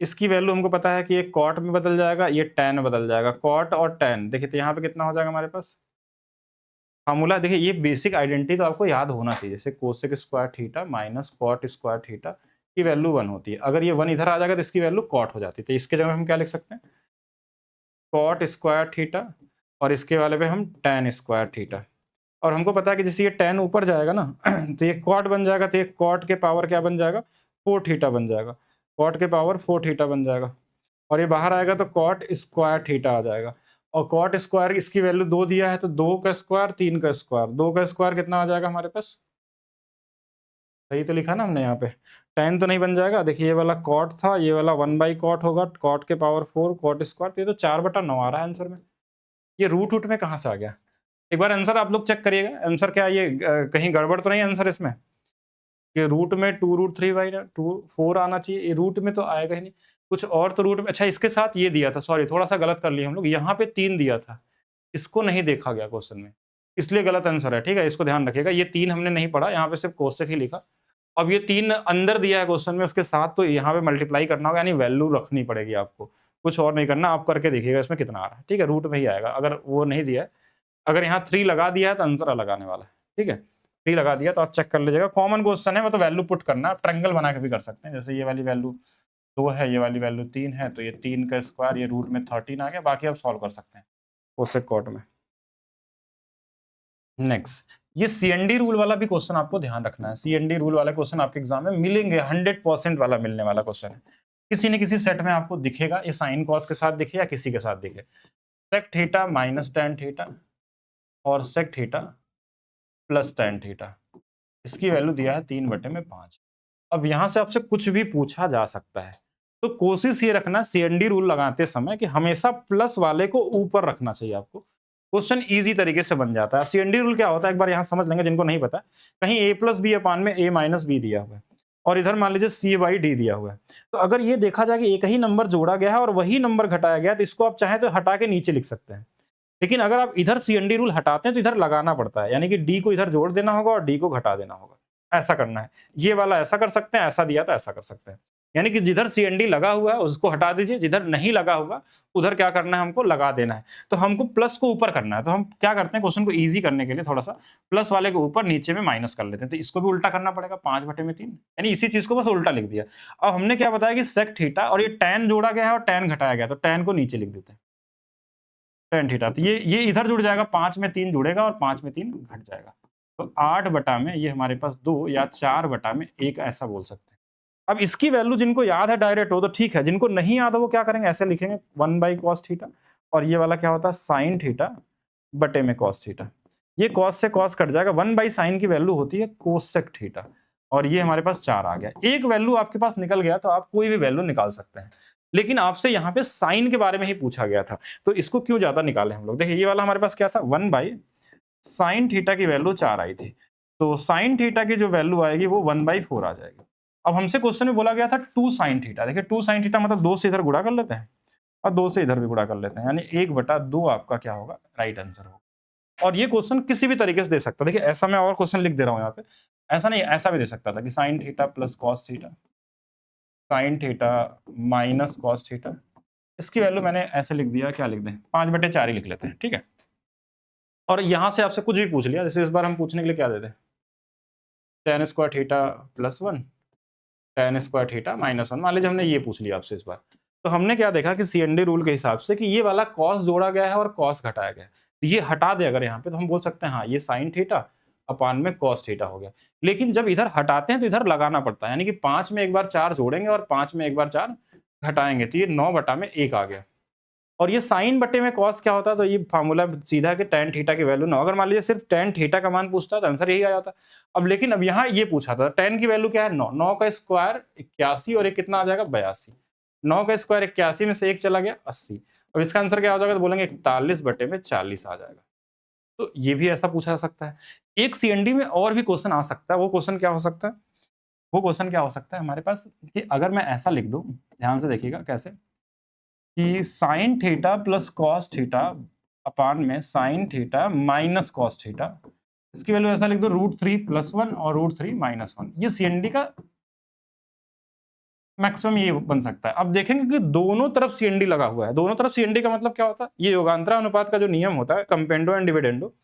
इसकी वैल्यू हमको पता है कि ये कॉट में बदल जाएगा, ये टैन में बदल जाएगा। कॉट और टैन देखिए, तो यहाँ पे कितना हो जाएगा हमारे पास फार्मूला। देखिए ये बेसिक आइडेंटिटी तो आपको याद होना चाहिए, जैसे cosec square theta minus cot square theta की वैल्यू 1 होती है। अगर ये 1 इधर आ जाएगा तो इसकी वैल्यू कॉट हो जाती है। तो इसके जगह हम क्या लिख सकते हैं, कॉट स्क्वायर थीटा, और इसके वाले पे हम टैन स्क्वायर थीटा। और हमको पता है कि जैसे ये टैन ऊपर जाएगा ना तो ये कॉट बन जाएगा, तो ये कॉट के पावर क्या बन जाएगा, 4 थीटा बन जाएगा। कॉट के पावर 4 थीटा बन जाएगा, और ये बाहर आएगा तो कॉट स्क्वायर थीटा आ जाएगा। और कॉट स्क्वायर इसकी वैल्यू 2 दिया है, तो 2 का स्क्वायर 3 का स्क्वायर, 2 का स्क्वायर कितना आ जाएगा हमारे पास, सही तो लिखा ना हमने यहाँ पे, टैन तो नहीं बन जाएगा। देखिए ये वाला कॉट था, ये वाला 1/कॉट होगा, कॉट के पावर 4 कॉट स्क्वायर, तो ये तो 4/9 आ रहा है आंसर में। ये रूट में कहाँ से आ गया, एक बार आंसर आप लोग चेक करिएगा। आंसर क्या ये कहीं गड़बड़ तो नहीं है आंसर इसमें, ये रूट में 2√3/2 आना चाहिए, ये रूट में तो आएगा ही नहीं, कुछ और तो रूट में। अच्छा इसके साथ ये दिया था, सॉरी थोड़ा सा गलत कर लिया हम लोग, यहाँ पे 3 दिया था, इसको नहीं देखा गया क्वेश्चन में, इसलिए गलत आंसर है। ठीक है, इसको ध्यान रखिएगा, ये 3 हमने नहीं पढ़ा, यहाँ पे सिर्फ कोष्टक ही लिखा। अब ये 3 अंदर दिया है क्वेश्चन में, उसके साथ तो यहाँ पे मल्टीप्लाई करना होगा, यानी वैल्यू रखनी पड़ेगी आपको, कुछ और नहीं करना। आप करके देखिएगा इसमें कितना आ रहा है। ठीक है, रूट में ही आएगा। अगर वो नहीं दिया है, अगर यहाँ 3 लगा दिया है तो आंसर अलग आने वाला है। ठीक है, 3 लगा दिया तो आप चेक कर लीजिएगा। कॉमन क्वेश्चन है, मतलब वैल्यू पुट करना, आप ट्रायंगल बना के भी कर सकते हैं। जैसे ये वाली वैल्यू 2 है, ये वाली वैल्यू 3 है, तो ये 3 का स्क्वायर, ये रूट में 13 आ गया। बाकी आप सॉल्व कर सकते हैं कोसेक कॉट में। नेक्स्ट, ये CND रूल वाला भी क्वेश्चन आपको ध्यान रखना है। CND रूल वाला क्वेश्चन आपके एग्जाम में मिलेंगे, 100% वाला मिलने वाला क्वेश्चन है। किसी न किसी सेट में आपको दिखेगा, ये साइन कॉस के साथ दिखे या किसी के साथ दिखे। Sec theta minus tan theta और sec theta plus tan theta, इसकी वैल्यू दिया है 3/5। अब यहाँ से आपसे कुछ भी पूछा जा सकता है, तो कोशिश ये रखना CND रूल लगाते समय कि हमेशा प्लस वाले को ऊपर रखना चाहिए आपको। क्वेश्चन ईजी तरीके से बन जाता है। सीएनडी रूल क्या होता है एक बार यहाँ समझ लेंगे जिनको नहीं पता। कहीं a प्लस बी अपान में a माइनस बी दिया हुआ है और इधर मान लीजिए c बाई डी दिया हुआ है। तो अगर ये देखा जाए कि एक ही नंबर जोड़ा गया है और वही नंबर घटाया गया है, तो इसको आप चाहें तो हटा के नीचे लिख सकते हैं। लेकिन अगर आप इधर सीएनडी रूल हटाते हैं तो इधर लगाना पड़ता है, यानी कि डी को इधर जोड़ देना होगा और डी को घटा देना होगा, ऐसा करना है। ये वाला ऐसा कर सकते हैं, ऐसा दिया तो ऐसा कर सकते हैं। यानी कि जिधर सीएनडी लगा हुआ है उसको हटा दीजिए, जिधर नहीं लगा हुआ उधर क्या करना है, हमको लगा देना है। तो हमको प्लस को ऊपर करना है, तो हम क्या करते हैं क्वेश्चन को इजी करने के लिए थोड़ा सा प्लस वाले को ऊपर नीचे में माइनस कर लेते हैं। तो इसको भी उल्टा करना पड़ेगा, 5/3, यानी इसी चीज को बस उल्टा लिख दिया। अब हमने क्या बताया कि सेक थीटा और ये टैन जोड़ा गया है और टैन घटाया गया, तो टैन को नीचे लिख देते हैं, टैन थीटा। तो ये इधर जुड़ जाएगा, 5 में 3 जुड़ेगा और 5 में 3 घट जाएगा। तो 8 में ये हमारे पास 2 या 4/1 ऐसा बोल सकते हैं। अब इसकी वैल्यू जिनको याद है डायरेक्ट हो तो ठीक है, जिनको नहीं याद है वो क्या करेंगे, ऐसे लिखेंगे 1/cos थीटा और ये वाला क्या होता है साइन थीटा बटे में cos थीटा। ये cos से cos कट जाएगा, 1/sin की वैल्यू होती है कोसेक थीटा और ये हमारे पास 4 आ गया। एक वैल्यू आपके पास निकल गया तो आप कोई भी वैल्यू निकाल सकते हैं, लेकिन आपसे यहाँ पे साइन के बारे में ही पूछा गया था, तो इसको क्यों ज्यादा निकाले हम लोग। देखिए ये वाला हमारे पास क्या था, 1/sin थीटा की वैल्यू 4 आई थी, तो साइन थीटा की जो वैल्यू आएगी वो 1/4 आ जाएगी। अब हमसे क्वेश्चन में बोला गया था 2sin थीटा। देखिए 2sin थीटा मतलब 2 से इधर गुणा कर लेते हैं और 2 से इधर भी गुणा कर लेते हैं, यानी 1/2 आपका क्या होगा, राइट आंसर होगा। और ये क्वेश्चन किसी भी तरीके से दे सकता है। देखिए ऐसा मैं और क्वेश्चन लिख दे रहा हूँ यहाँ पे, ऐसा नहीं, ऐसा भी दे सकता था कि sine theta plus cos theta, sign theta minus cos theta. इसकी वैल्यू मैंने ऐसे लिख दिया, क्या लिख दें, 5/4 ही लिख लेते हैं, ठीक है। और यहाँ से आपसे कुछ भी पूछ लिया, जैसे इस बार हम पूछने के लिए क्या देते हैं, tan square theta plus 1, tan square theta minus 1, मान लीजिए हमने ये पूछ लिया आपसे इस बार। तो हमने क्या देखा कि सीएनडी रूल के हिसाब से कि ये वाला कॉस जोड़ा गया है और कॉस घटाया गया है, तो ये हटा दे अगर यहाँ पे, तो हम बोल सकते हैं हाँ ये साइन थीटा अपान में कॉस थीटा हो गया। लेकिन जब इधर हटाते हैं तो इधर लगाना पड़ता है, यानी कि 5 में एक बार 4 जोड़ेंगे और 5 में एक बार 4 घटाएंगे, तो ये 9/1 आ गया। और ये साइन बटे में कॉस क्या होता है, तो ये फार्मूला सीधा है कि tan थीटा की वैल्यू 9। अगर मान लीजिए सिर्फ tan थीटा का मान पूछता तो आंसर यही आ जाता। अब लेकिन अब यहाँ ये पूछा था tan की वैल्यू क्या है, 9, 9 का स्क्वायर 81 और एक कितना आ जाएगा 82, 9 का स्क्वायर 81 में से एक चला गया 80। अब इसका आंसर क्या हो जाएगा, तो बोलेंगे 41/40 आ जाएगा। तो ये भी ऐसा पूछा जा सकता है। एक सीएनडी में और भी क्वेश्चन आ सकता है, वो क्वेश्चन क्या हो सकता है, वो क्वेश्चन क्या हो सकता है हमारे पास कि अगर मैं ऐसा लिख दूं, ध्यान से देखिएगा कैसे, कि sine theta plus cos theta upon में sine theta minus cos theta, इसकी वैल्यू ऐसा लिख दो √3 + 1 और √3 - 1। ये सीएनडी का मैक्सिमम ये बन सकता है। अब देखेंगे कि दोनों तरफ सीएनडी लगा हुआ है। दोनों तरफ सीएनडी का मतलब क्या होता है, ये योगांतरा अनुपात का जो नियम होता है, कंपेंडो एंड डिविडेंडो,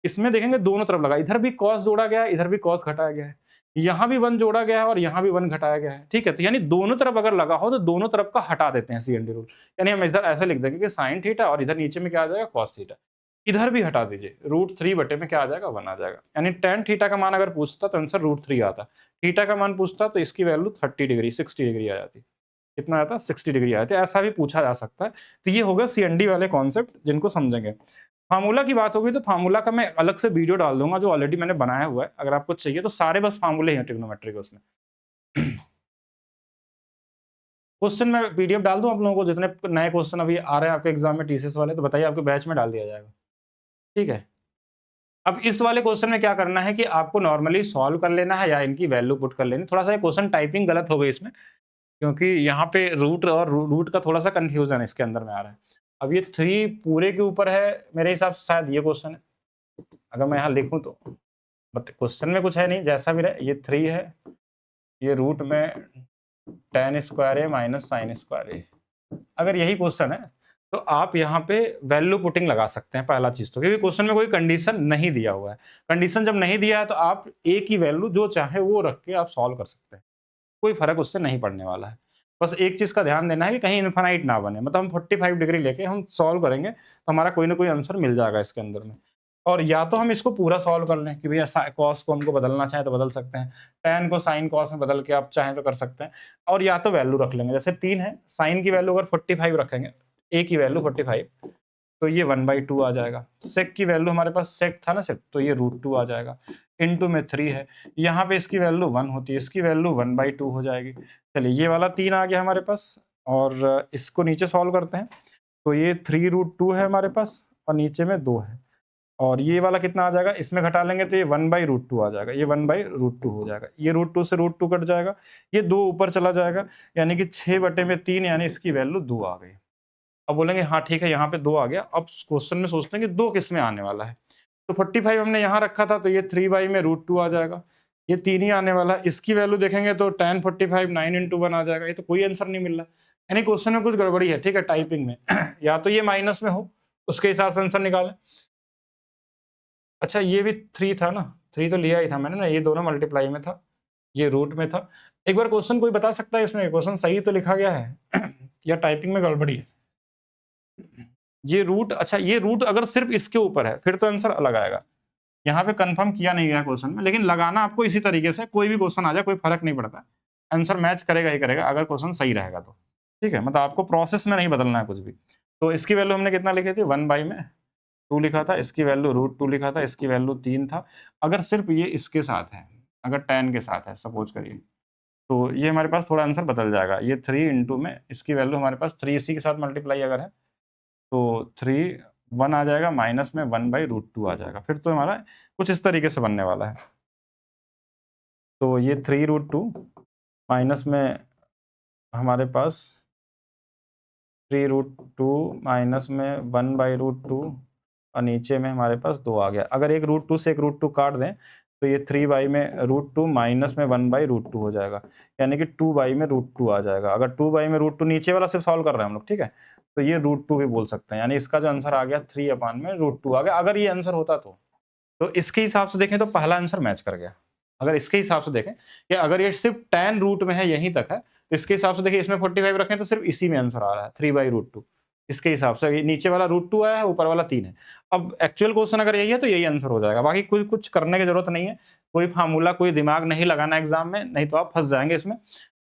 इसमें देखेंगे दोनों तरफ लगा, इधर भी कॉस जोड़ा गया है, इधर भी कॉस घटाया गया है, यहाँ भी 1 जोड़ा गया है और यहाँ भी 1 घटाया गया है, ठीक है। तो यानी दोनों तरफ अगर लगा हो तो दोनों तरफ का हटा देते हैं सीएनडी रूल, यानी हम इधर ऐसे लिख देंगे कि साइन थीटा और इधर नीचे में क्या आ जाएगा कॉस थीटा, इधर भी हटा दीजिए, √3 बटे में क्या आ जाएगा 1 आ जाएगा। यानी tan थीटा का मान अगर पूछता तो आंसर √3 आता, थीटा का मान पूछता तो इसकी वैल्यू 30 डिग्री 60 डिग्री आ जाती। कितना आता, 60 डिग्री आती है। ऐसा भी पूछा जा सकता है। तो ये होगा सीएनडी वाले कॉन्सेप्ट जिनको समझेंगे। फार्मूला की बात होगी तो फार्मूला का मैं अलग से वीडियो डाल दूंगा जो ऑलरेडी मैंने बनाया हुआ है, अगर आपको चाहिए तो। सारे बस फार्मूले हैं ट्रिग्नोमेट्री के उसमें। क्वेश्चन में पीडीएफ डाल दूं आप लोगों को, जितने नए क्वेश्चन अभी आ रहे हैं आपके एग्जाम में टीसीएस वाले, तो बताइए आपके बैच में डाल दिया जाएगा, ठीक है। अब इस वाले क्वेश्चन में क्या करना है कि आपको नॉर्मली सॉल्व कर लेना है या इनकी वैल्यू पुट कर लेनी। थोड़ा सा क्वेश्चन टाइपिंग गलत हो गई इसमें, क्योंकि यहाँ पे रूट और रूट का थोड़ा सा कंफ्यूजन इसके अंदर में आ रहा है। अब ये 3 पूरे के ऊपर है, मेरे हिसाब से शायद ये क्वेश्चन है, अगर मैं यहाँ लिखूँ तो, बट क्वेश्चन में कुछ है नहीं, जैसा भी रहे। ये 3 है, ये रूट में tan स्क्वायर है माइनस साइन स्क्वायर है। अगर यही क्वेश्चन है तो आप यहाँ पे वैल्यू पुटिंग लगा सकते हैं, पहला चीज तो, क्योंकि क्वेश्चन में कोई कंडीशन नहीं दिया हुआ है। कंडीशन जब नहीं दिया है तो आप ए की वैल्यू जो चाहे वो रख के आप सॉल्व कर सकते हैं, कोई फर्क उससे नहीं पड़ने वाला है। बस एक चीज का ध्यान देना है कि कहीं इन्फिनाइट ना बने, मतलब हम 45 डिग्री लेके हम सॉल्व करेंगे तो हमारा कोई ना कोई आंसर मिल जाएगा इसके अंदर में। और या तो हम इसको पूरा सॉल्व कर लें कि भैया कॉस को हमको बदलना चाहे तो बदल सकते हैं, tan को साइन कॉस में बदल के आप चाहें तो कर सकते हैं, और या तो वैल्यू रख लेंगे। जैसे 3 है, साइन की वैल्यू अगर 45 रखेंगे, a की वैल्यू 45, तो ये 1/2 आ जाएगा। सेक की वैल्यू हमारे पास सेक था ना सेक, तो ये √2 आ जाएगा। इनटू में 3 है, यहाँ पे इसकी वैल्यू 1 होती है, इसकी वैल्यू 1/2 हो जाएगी। चलिए ये वाला 3 आ गया हमारे पास, और इसको नीचे सॉल्व करते हैं। तो ये 3√2 है हमारे पास, और नीचे में 2 है, और ये वाला कितना आ जाएगा, इसमें घटा लेंगे तो ये 1/√2 आ जाएगा, ये 1/√2 हो जाएगा, ये √2 से √2 कट जाएगा, ये 2 ऊपर चला जाएगा, यानी कि 6/3 यानी इसकी वैल्यू 2 आ गई। अब बोलेंगे हाँ ठीक है, यहाँ पे 2 आ गया। अब क्वेश्चन में सोचते हैं कि 2 किस में आने वाला है, तो 45 हमने यहाँ रखा था, तो ये 3 में √2 आ जाएगा, ये 3 ही आने वाला है। इसकी वैल्यू देखेंगे तो tan 45 9 × 1 आ जाएगा। ये तो कोई आंसर नहीं मिल रहा, यानी क्वेश्चन में कुछ गड़बड़ी है, ठीक है, टाइपिंग में या तो ये माइनस में हो, उसके हिसाब से आंसर निकालें। अच्छा ये भी 3 था ना, 3 तो लिया ही था मैंने ना, ये दोनों मल्टीप्लाई में था, ये रूट में था। एक बार क्वेश्चन कोई बता सकता है इसमें क्वेश्चन सही तो लिखा गया है या टाइपिंग में गड़बड़ी है? ये रूट, अच्छा ये रूट अगर सिर्फ इसके ऊपर है फिर तो आंसर अलग आएगा। यहाँ पे कंफर्म किया नहीं गया क्वेश्चन में, लेकिन लगाना आपको इसी तरीके से, कोई भी क्वेश्चन आ जाए कोई फर्क नहीं पड़ता, आंसर मैच करेगा ही करेगा अगर क्वेश्चन सही रहेगा तो, ठीक है। मतलब आपको प्रोसेस में नहीं बदलना है कुछ भी। तो इसकी वैल्यू हमने कितना लिखी थी, 1/2 लिखा था, इसकी वैल्यू √2 लिखा था, इसकी वैल्यू 3 था। अगर सिर्फ ये इसके साथ है, अगर tan के साथ है सपोज करिए, तो ये हमारे पास थोड़ा आंसर बदल जाएगा। ये 3 इंटू में इसकी वैल्यू हमारे पास 3 इसी के साथ मल्टीप्लाई अगर है तो 3 1 आ जाएगा, माइनस में 1/√2 आ जाएगा। फिर तो हमारा कुछ इस तरीके से बनने वाला है। तो ये 3√2 माइनस में हमारे पास 3√2 माइनस में 1/√2 और नीचे में हमारे पास 2 आ गया। अगर एक √2 से एक √2 काट दें तो ये 3 में √2 माइनस में 1/√2 हो जाएगा, यानी कि 2 में √2 आ जाएगा। अगर 2 में √2 नीचे वाला सिर्फ सॉल्व कर रहे हैं हम लोग, ठीक है, तो ये √2 भी बोल सकते हैं, यानी इसका जो आंसर आ गया 3/√2 आ गया। अगर ये आंसर होता तो इसके हिसाब से देखें तो पहला आंसर मैच कर गया। अगर इसके हिसाब से देखें कि अगर ये सिर्फ tan रूट में है यहीं तक है, तो इसके हिसाब से देखिए इसमें 45 रखें तो सिर्फ इसी में आंसर आ रहा है 3/√2। इसके हिसाब से ये नीचे वाला √2 आया है, ऊपर वाला 3 है। अब एक्चुअल क्वेश्चन अगर यही है तो यही आंसर हो जाएगा, बाकी कोई कुछ करने की जरूरत नहीं है, कोई फार्मूला कोई दिमाग नहीं लगाना एग्जाम में, नहीं तो आप फंस जाएंगे इसमें।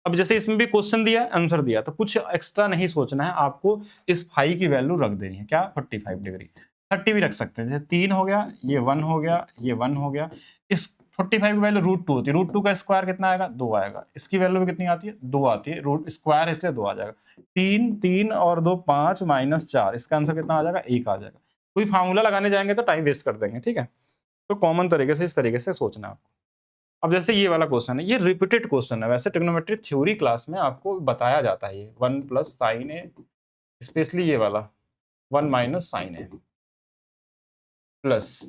अब जैसे इसमें भी क्वेश्चन दिया आंसर दिया, तो कुछ एक्स्ट्रा नहीं सोचना है आपको, इस फाई की वैल्यू रख देनी है, क्या 45 डिग्री, 30 भी रख सकते हैं। जैसे 3 हो गया, ये 1 हो गया, ये 1 हो गया, इस 45 की वैल्यू √2 होती है, √2 का स्क्वायर कितना आएगा, 2 आएगा। इसकी वैल्यू भी कितनी आती है, 2 आती है, रूट स्क्वायर इसलिए 2 आ जाएगा। 3 3 और 2 5 -4, इसका आंसर कितना आ जाएगा, 1 आ जाएगा। कोई फार्मूला लगाने जाएंगे तो टाइम वेस्ट कर देंगे, ठीक है। तो कॉमन तरीके से इस तरीके से सोचना है आपको। अब जैसे ये वाला क्वेश्चन है, ये रिपीटेड क्वेश्चन है, वैसे ट्रिग्नोमेट्री थ्योरी क्लास में आपको बताया जाता है ये 1 + sin a, स्पेशली ये वाला 1 - sin a प्लस।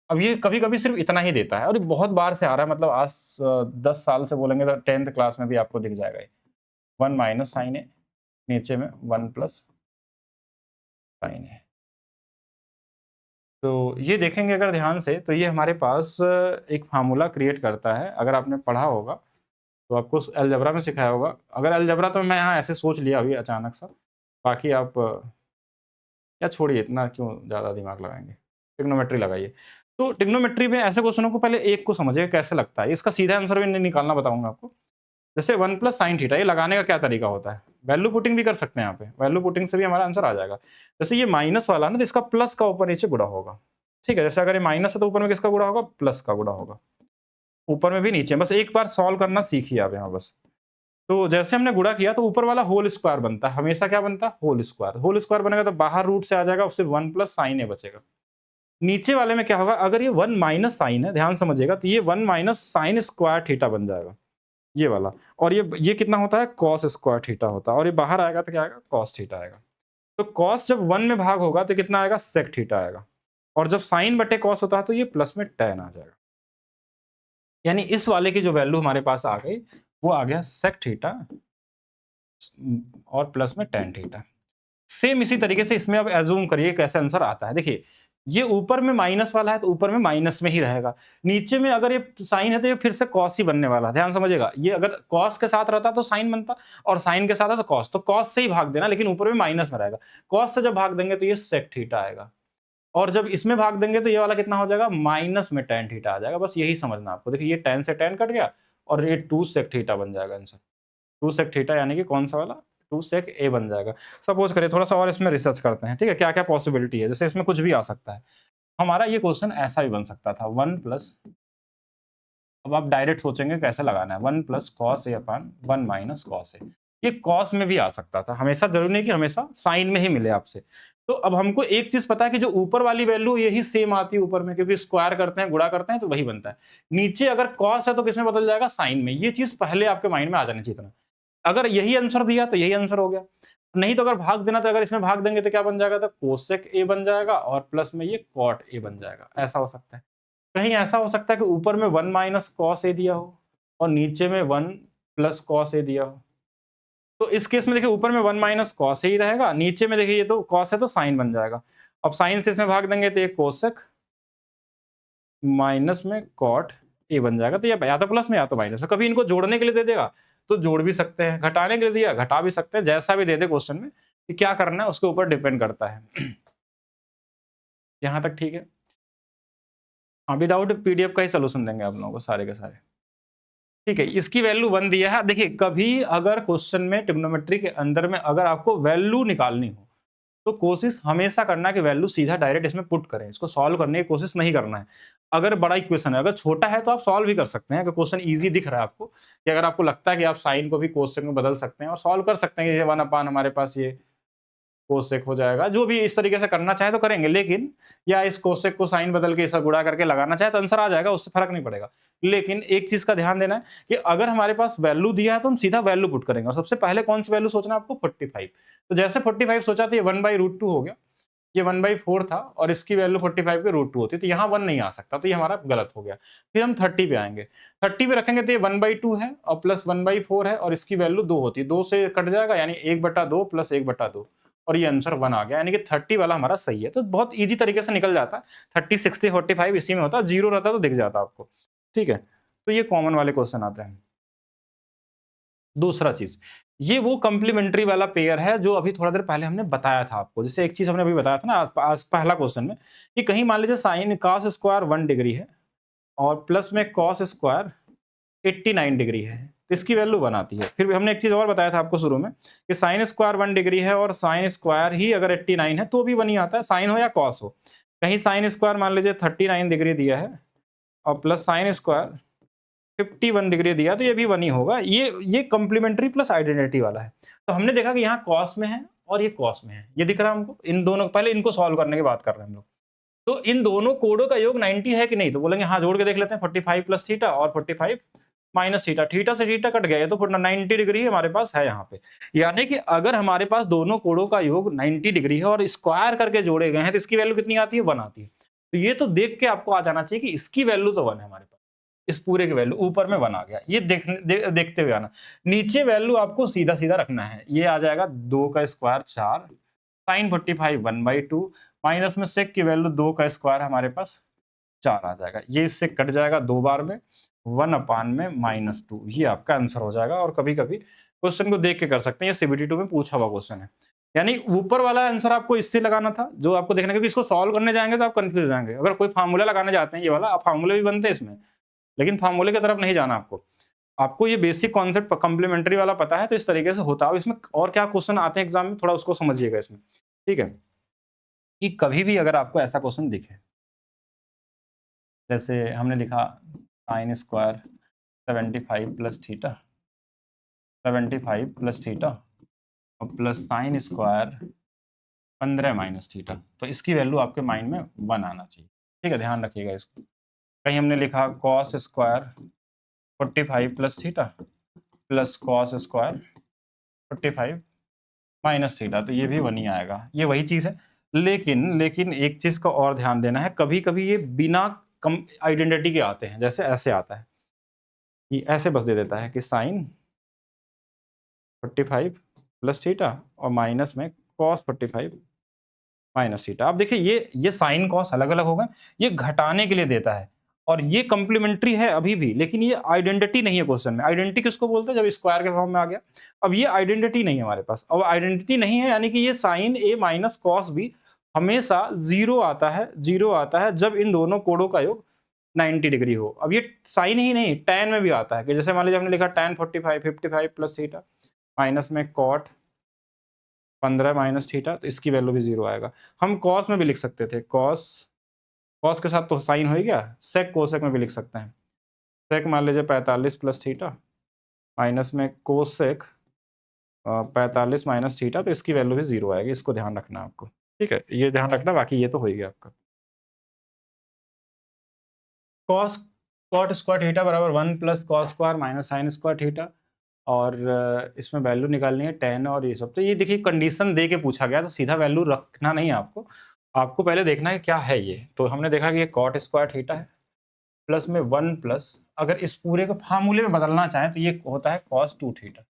अब ये कभी-कभी सिर्फ इतना ही देता है और ये बहुत बार से आ रहा है, मतलब आज 10 साल से बोलेंगे तो 10th क्लास में भी आपको दिख जाएगा ये 1 - sin a, नीचे में 1 + sin a। तो ये देखेंगे अगर ध्यान से तो ये हमारे पास एक फार्मूला क्रिएट करता है। अगर आपने पढ़ा होगा तो आपको अलजेब्रा में सिखाया होगा। अगर अलजेब्रा तो मैं यहाँ ऐसे सोच लिया अभी अचानक सा, बाकी आप या छोड़िए, इतना क्यों ज़्यादा दिमाग लगाएंगे, ट्रिग्नोमेट्री लगाइए। तो ट्रिग्नोमेट्री में ऐसे क्वेश्चनों को पहले एक को समझिए कैसे लगता है, इसका सीधा आंसर भी नहीं निकालना बताऊंगा आपको। जैसे 1 + sin थीटा, ये लगाने का क्या तरीका होता है, वैल्यू पुटिंग भी कर सकते हैं यहाँ पे, वैल्यू पुटिंग से भी हमारा आंसर आ जाएगा। जैसे ये माइनस वाला ना, तो इसका प्लस का ऊपर नीचे गुणा होगा, ठीक है। जैसे अगर ये माइनस है तो ऊपर में किसका गुणा होगा, प्लस का गुणा होगा, ऊपर में भी नीचे। बस एक बार सॉल्व करना सीखिए आप यहाँ बस। तो जैसे हमने गुणा किया तो ऊपर वाला होल स्क्वायर बनता है, हमेशा क्या बनता है, होल स्क्वायर। होल स्क्वायर बनेगा तो बाहर रूट से आ जाएगा, उससे 1 + sin a बचेगा। नीचे वाले में क्या होगा, अगर ये 1 - sin है, ध्यान समझिएगा, तो ये 1 - sin स्क्वायर थीटा बन जाएगा, ये वाला। और ये कितना होता है, cos स्क्वायर थीटा होता है, और ये बाहर आएगा तो क्या आएगा, cos थीटा आएगा। तो cos जब 1 में भाग होगा तो कितना आएगा, sec थीटा आएगा, और जब sin बटे cos होता है तो ये प्लस में tan आ जाएगा। यानी इस वाले की जो वैल्यू हमारे पास आ गई वो आ गया sec थीटा और प्लस में tan थीटा। सेम इसी तरीके से इसमें अब एज्यूम करिए कैसे आंसर आता है। देखिए ये ऊपर में माइनस वाला है तो ऊपर में माइनस में ही रहेगा, नीचे में अगर ये साइन है तो ये फिर से कॉस ही बनने वाला है। ध्यान समझिएगा, ये अगर कॉस के साथ रहता तो साइन बनता, और साइन के साथ है तो कॉस से ही भाग देना, लेकिन ऊपर में माइनस में रहेगा। कॉस से जब भाग देंगे तो ये सेक थीटा आएगा, और जब इसमें भाग देंगे तो ये वाला कितना हो जाएगा, माइनस में tan थीटा आ जाएगा। बस यही समझना आपको। देखिए ये tan से tan कट गया और ये 2 सेक थीटा बन जाएगा आंसर। 2 सेक थीटा यानी कि कौन सा वाला, 2 सेक a बन जाएगा। सपोज करिए थोड़ा सा और इसमें रिसर्च करते हैं, ठीक है, क्या क्या पॉसिबिलिटी है। जैसे इसमें कुछ भी आ सकता है, हमारा ये क्वेश्चन ऐसा भी बन सकता था 1 प्लस, अब आप डायरेक्ट सोचेंगे कैसे लगाना है, 1 + cos a / 1 - cos a। ये cos में भी आ सकता था, हमेशा जरूरी नहीं कि हमेशा साइन में ही मिले आपसे। तो अब हमको एक चीज पता है कि जो ऊपर वाली वैल्यू यही सेम आती है ऊपर में, क्योंकि स्क्वायर करते हैं, गुणा करते हैं तो वही बनता है। नीचे अगर कॉस है तो किसमें बदल जाएगा, साइन में। ये चीज पहले आपके माइंड में आ जानी चाहिए था। अगर यही आंसर दिया तो यही आंसर हो गया, नहीं तो अगर भाग देना तो अगर इसमें भाग देंगे तो क्या बन जाएगा, तो कोसेक ए बन जाएगा और प्लस में ये कॉट ए बन जाएगा। ऐसा हो सकता है। कहीं ऐसा हो सकता है कि ऊपर में 1 माइनस कॉस ए दिया हो और नीचे में 1 प्लस कॉस ए दिया हो। तो इस केस में देखिए ऊपर में 1 माइनस कॉस ही रहेगा, नीचे में देखिए ये तो कॉस है तो साइन बन जाएगा। अब साइन से इसमें भाग देंगे तो ये कोसेक माइनस में कॉट ए बन जाएगा। तो ये या तो प्लस में या तो माइनस में। कभी इनको जोड़ने के लिए दे देगा तो जोड़ भी सकते हैं, घटाने के लिए दिया घटा भी सकते हैं, जैसा भी दे दे क्वेश्चन में कि क्या करना है उसके ऊपर डिपेंड करता है। यहां तक ठीक है। हाँ, विदाउट पीडीएफ का ही सोल्यूशन देंगे आप लोगों को सारे के सारे। ठीक है, इसकी वैल्यू 1 दिया है। देखिए कभी अगर क्वेश्चन में ट्रिग्नोमेट्री के अंदर में अगर आपको वैल्यू निकालनी हो तो कोशिश हमेशा करना कि वैल्यू सीधा डायरेक्ट इसमें पुट करें, इसको सॉल्व करने की कोशिश नहीं करना है। अगर बड़ा इक्वेशन है, अगर छोटा है तो आप सॉल्व भी कर सकते हैं। अगर क्वेश्चन इजी दिख रहा है आपको, कि अगर आपको लगता है कि आप साइन को भी कोसेक में बदल सकते हैं और सॉल्व कर सकते हैं कि ये 1 हमारे पास ये कोसेक हो जाएगा, जो भी इस तरीके से करना चाहे तो करेंगे। लेकिन या इस कोसेक को साइन बदल के इसे गुणा करके लगाना चाहे तो आंसर आ जाएगा, उससे फर्क नहीं पड़ेगा। लेकिन एक चीज का ध्यान देना है कि अगर हमारे पास वैल्यू दिया है तो हम सीधा वैल्यू पुट करेंगे। और सबसे पहले कौन सी वैल्यू सोचना है आपको, 45। तो जैसे 45 सोचा तो ये 1/√2 हो गया, ये 1/4 था और इसकी वैल्यू 45 के √2 होती है, तो यहाँ 1 नहीं आ सकता, तो ये हमारा गलत हो गया। फिर हम 30 पे आएंगे, 30 पे रखेंगे तो ये 1/2 है और प्लस 1/4 है और इसकी वैल्यू 2 होती है, 2 से कट जाएगा यानी 1/2 प्लस 1/2 और ये आंसर 1 आ गया, यानी कि 30 वाला हमारा सही है। तो बहुत ईजी तरीके से निकल जाता है। 30, 60, 45 इसी में होता है, 0 रहता तो दिख जाता आपको। ठीक है, तो ये कॉमन वाले क्वेश्चन आते हैं। दूसरा चीज, ये वो कंप्लीमेंट्री वाला पेयर है जो अभी थोड़ा देर पहले हमने बताया था आपको। जैसे एक चीज हमने अभी बताया था ना आज पहला क्वेश्चन में, कि कहीं मान लीजिए साइन कॉस स्क्वायर 1 डिग्री है और प्लस में कॉस स्क्वायर 89 डिग्री है, तो इसकी वैल्यू 1 आती है। फिर हमने एक चीज और बताया था आपको शुरू में कि साइन स्क्वायर 1 डिग्री है और साइन स्क्वायर ही अगर 89 है तो भी 1 ही आता है, साइन हो या कॉस हो। कहीं साइन स्क्वायर मान लीजिए 39 डिग्री दिया है और प्लस साइन स्क्वायर 51 डिग्री दिया तो ये भी 1 ही होगा। ये कंप्लीमेंट्री प्लस आइडेंटिटी वाला है। तो हमने देखा कि यहाँ कॉस में है और ये कॉस में है, ये दिख रहा है हमको। इन दोनों पहले इनको सॉल्व करने की बात कर रहे हैं हम लोग। तो इन दोनों कोडों का योग 90 है कि नहीं, तो बोलेंगे हाँ, जोड़ के देख लेते हैं। 45 प्लस थीटा और 45 माइनस थीटा, थीटा से थीटा कट गया, तो 90 डिग्री हमारे पास है यहाँ पे। यानी कि अगर हमारे पास दोनों कोडों का योग 90 डिग्री है और स्क्वायर करके जोड़े गए हैं तो इसकी वैल्यू कितनी आती है, 1 आती है। तो ये तो देख के आपको आ जाना चाहिए कि इसकी वैल्यू तो 1 है हमारे पास। इस पूरे की वैल्यू ऊपर में 1 आ गया, ये देखते हुए आना। नीचे वैल्यू आपको सीधा सीधा रखना है, ये आ जाएगा 2 का स्क्वायर 4, साइन 45 1/2 माइनस में सेक की वैल्यू 2 का स्क्वायर हमारे पास 4 आ जाएगा। ये इससे कट जाएगा 2 बार में, 1/-2, ये आपका आंसर हो जाएगा। और कभी कभी क्वेश्चन को देख के कर सकते हैं, ये CBT2 में पूछा हुआ क्वेश्चन है। यानी ऊपर वाला आंसर आपको इससे लगाना था जो आपको देखना, क्योंकि इसको सॉल्व करने जाएंगे तो आप कंफ्यूज हो जाएंगे। अगर कोई फार्मूला लगाने जाते हैं, ये वाला फार्मूले भी बनते हैं इसमें, लेकिन फार्मूले की तरफ नहीं जाना आपको। आपको ये बेसिक कॉन्सेप्ट कंप्लीमेंट्री वाला पता है तो इस तरीके से होता है। इसमें और क्या क्वेश्चन आते हैं एग्जाम में, थोड़ा उसको समझिएगा इसमें। ठीक है, कि कभी भी अगर आपको ऐसा क्वेश्चन दिखे, जैसे हमने लिखा sine square 75 plus theta, 75 plus theta और plus sine square 15 minus theta, तो इसकी वैल्यू आपके माइंड में 1 आना चाहिए। ठीक है, ध्यान रखिएगा इसको। कहीं हमने लिखा cos square 45 plus theta plus cos square 45 minus theta, तो ये भी 1 ही आएगा। ये वही चीज़ है। लेकिन एक चीज़ का और ध्यान देना है, कभी कभी ये बिना कम आइडेंटिटी के आते हैं। जैसे ऐसे आता है, ये ऐसे बस दे देता है कि साइन 45 प्लस थीटा और माइनस में कॉस 45 माइनस थीटा। अब देखिए ये साइन कॉस अलग अलग हो गए, ये घटाने के लिए देता है और ये कंप्लीमेंट्री है अभी भी, लेकिन ये आइडेंटिटी नहीं है क्वेश्चन में। आइडेंटिटी किसको बोलते हैं, जब स्क्वायर के फॉर्म में आ गया। अब ये आइडेंटिटी नहीं है हमारे पास। अब आइडेंटिटी नहीं है यानी कि ये साइन ए माइनस कॉस भी हमेशा 0 आता है, 0 आता है जब इन दोनों कोडों का योग 90 डिग्री हो। अब ये साइन ही नहीं, टैन में भी आता है, कि जैसे मान लीजिए हमने लिखा टैन 45 55 प्लस थीटा माइनस में कॉट 15 माइनस थीटा, तो इसकी वैल्यू भी 0 आएगा। हम कॉस में भी लिख सकते थे, कॉस के साथ तो साइन हो गया, सेक कोसेक में भी लिख सकते हैं। सेक मान लीजिए 45 प्लस थीटा माइनस में कोसेक 45 माइनस थीटा, तो इसकी वैल्यू भी 0 आएगी। इसको ध्यान रखना है आपको। ठीक है, ये ध्यान रखना, बाकी ये तो हो ही गया आपका। कॉस कॉट स्क्वायर थीटा बराबर 1 plus cos square minus sine square theta, और इसमें वैल्यू निकालनी है टेन और ये सब। तो ये देखिए कंडीशन दे के पूछा गया, तो सीधा वैल्यू रखना नहीं है आपको, आपको पहले देखना है क्या है ये। तो हमने देखा कि ये कॉट स्क्वायर थीटा है, प्लस में 1 प्लस, अगर इस पूरे को फार्मूले में बदलना चाहें तो ये होता है कॉस 2 थीटा,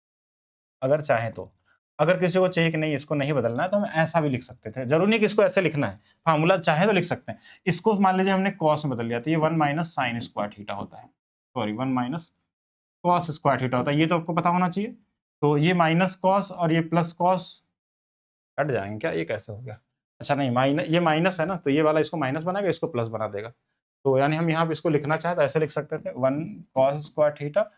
अगर चाहें तो। अगर किसी को चाहिए कि नहीं इसको नहीं बदलना है तो हम ऐसा भी लिख सकते थे, जरूरी नहीं कि इसको ऐसे लिखना है, फार्मूला चाहे तो लिख सकते हैं। इसको मान लीजिए हमने कॉस में बदल लिया तो ये 1 माइनस साइन स्क्वायर थीटा होता है, sorry 1 minus cos square theta होता है, ये तो आपको पता होना चाहिए। तो ये माइनस कॉस और ये प्लस कॉस कट जाएंगे क्या, ये कैसे हो गया? अच्छा नहीं, माइनस, ये माइनस है ना, तो ये वाला इसको माइनस बनाएगा, इसको प्लस बना देगा। तो यानी हम यहाँ पे इसको लिखना चाहे तो ऐसे लिख सकते थे 1 कॉस स्क्वायर थीटा,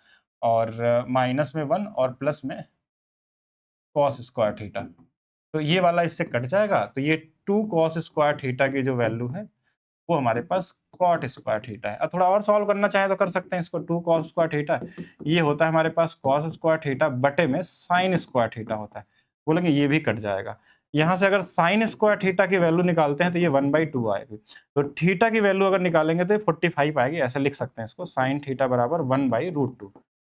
और माइनस में 1 और प्लस में कॉस स्क्वायर थीटा। तो ये वाला इससे कट जाएगा, तो ये 2 कॉस स्क्वायर थीटा की जो वैल्यू है वो हमारे पास कॉट स्क्वायर थीटा है। अब थोड़ा और सॉल्व करना चाहें तो कर सकते हैं इसको, 2 कॉस स्क्वायर थीटा ये होता है हमारे पास कॉस स्क्वायर थीटा बटे में साइन स्क्वायर थीटा होता है। बोलेंगे ये भी कट जाएगा। यहाँ से अगर साइन स्क्वायर थीटा की वैल्यू निकालते हैं तो ये 1/2 आएगी। तो थीटा की वैल्यू अगर निकालेंगे तो 45 आएगी, ऐसे लिख सकते हैं इसको, साइन थीटा बराबर 1/√2।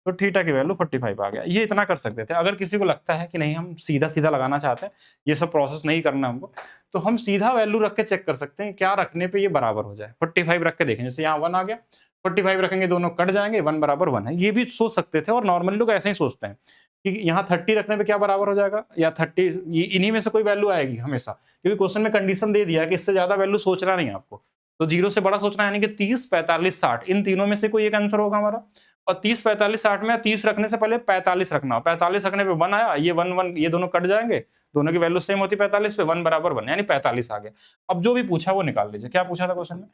तो थीटा की वैल्यू 45 आ गया। ये इतना कर सकते थे। अगर किसी को लगता है कि नहीं हम सीधा सीधा लगाना चाहते हैं, ये सब प्रोसेस नहीं करना हमको, तो हम सीधा वैल्यू रख के चेक कर सकते हैं क्या रखने पे ये बराबर हो जाए। 45 रख के देखें, जैसे यहाँ 1 आ गया, 45 रखेंगे, दोनों कट जाएंगे, 1 बराबर 1 है। ये भी सोच सकते थे, और नॉर्मली लोग ऐसे ही सोचते हैं कि यहाँ 30 रखने पे क्या बराबर हो जाएगा, या 30, ये इन्हीं में से कोई वैल्यू आएगी हमेशा, क्योंकि क्वेश्चन में कंडीशन दे दिया है कि इससे ज्यादा वैल्यू सोचना नहीं है आपको। तो 0 से बड़ा सोचना है, यानी कि 30, 45, 60, इन तीनों में से कोई एक आंसर होगा हमारा। और 30, 45, 60 में 30 रखने से पहले 45 रखना, 45 रखने पे 1 आया, ये 1 1 ये दोनों कट जाएंगे, दोनों की वैल्यू सेम होती है 45 पे, 1 बराबर 1, यानी 45 आ गया। अब जो भी पूछा वो निकाल लीजिए। क्या पूछा था क्वेश्चन में?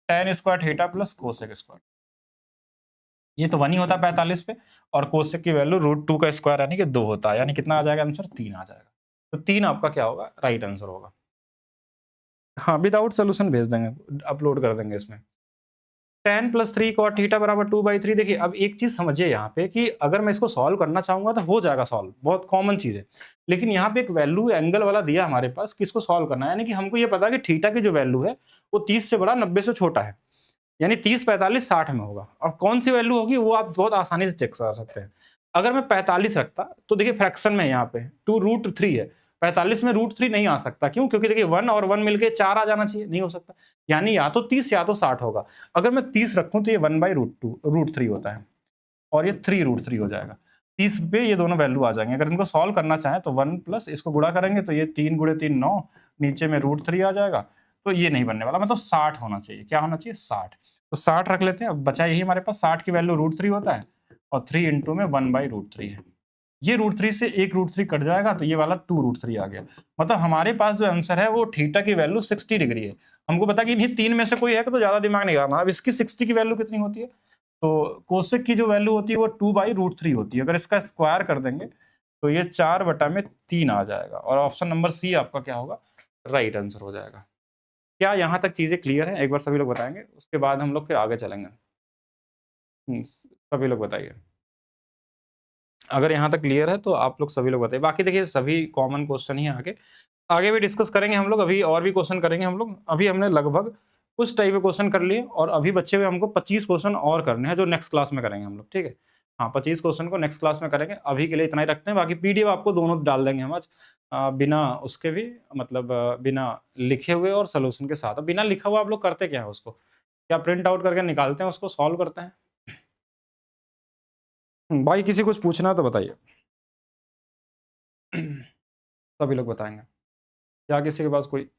tan square theta plus cosec square, ये तो 1 ही होता है 45 पे, और कोसेक की वैल्यू √2 का स्क्वायर यानी कि 2 होता है, यानी कितना आ जाएगा आंसर? 3 आ जाएगा। तो 3 आपका क्या होगा? राइट आंसर होगा। हाँ, विदाउट सोल्यूशन भेज देंगे, अपलोड कर देंगे इसमें। tan प्लस 3 कॉट थीटा बराबर 2/3। देखिए अब एक चीज समझिए यहाँ पे कि अगर मैं इसको सॉल्व करना चाहूंगा तो हो जाएगा सॉल्व, बहुत कॉमन चीज है। लेकिन यहाँ पे एक वैल्यू एंगल वाला दिया हमारे पास कि इसको सॉल्व करना है, यानी कि हमको ये पता है कि थीटा की जो वैल्यू है वो 30 से बड़ा 90 से छोटा है, यानी 30, 45, 60 में होगा। और कौन सी वैल्यू होगी वो आप बहुत आसानी से चेक कर सकते हैं। अगर मैं 45 रखता तो देखिए फ्रैक्शन में यहाँ पे 2√3 है, 45 में √3 नहीं आ सकता। क्यों? क्योंकि देखिए 1 और 1 मिलके 4 आ जाना चाहिए, नहीं हो सकता। यानी या तो 30 या तो 60 होगा। अगर मैं 30 रखूं तो ये 1/√3 होता है, और ये 3√3 हो जाएगा। 30 पे ये दोनों वैल्यू आ जाएंगे। अगर इनको सॉल्व करना चाहें तो 1 प्लस इसको गुणा करेंगे तो ये 3 × 3 9, नीचे में √3 आ जाएगा। तो ये नहीं बनने वाला, मतलब 60 होना चाहिए। क्या होना चाहिए? 60। तो 60 रख लेते हैं। अब बचा यही हमारे पास, 60 की वैल्यू √3 होता है, और 3 इंटू में 1/√3 है। ये √3 से एक √3 कट जाएगा, तो ये वाला 2√3 आ गया। मतलब हमारे पास जो आंसर है वो थीटा की वैल्यू 60 डिग्री है। हमको पता कि इन्हीं तीन में से कोई है, तो ज्यादा दिमाग नहीं लगाना। अब इसकी 60 की वैल्यू कितनी होती है? तो कोसेक की जो वैल्यू होती है वो 2/√3 होती है। अगर इसका स्क्वायर कर देंगे तो ये 4/3 आ जाएगा, और ऑप्शन नंबर सी आपका क्या होगा? राइट आंसर हो जाएगा। क्या यहाँ तक चीजें क्लियर है? एक बार सभी लोग बताएंगे, उसके बाद हम लोग फिर आगे चलेंगे। सभी लोग बताइए। अगर यहाँ तक क्लियर है तो आप लोग सभी लोग बताइए। बाकी देखिए सभी कॉमन क्वेश्चन ही हैं, आगे आगे भी डिस्कस करेंगे हम लोग। अभी और भी क्वेश्चन करेंगे हम लोग। अभी हमने लगभग कुछ टाइप के क्वेश्चन कर लिए, और अभी बच्चे हुए हमको 25 क्वेश्चन और करने हैं, जो नेक्स्ट क्लास में करेंगे हम लोग। ठीक है, हाँ 25 क्वेश्चन को नेक्स्ट क्लास में करेंगे। अभी के लिए इतना ही रखते हैं। बाकी पीडीएफ आपको दोनों डाल देंगे हम आज, बिना उसके भी, मतलब बिना लिखे हुए और सोल्यूशन के साथ। अब बिना लिखा हुआ आप लोग करते क्या है उसको? क्या प्रिंट आउट करके निकालते हैं, उसको सॉल्व करते हैं? भाई किसी कुछ पूछना है तो बताइए। सभी लोग बताएंगे। क्या किसी के पास कोई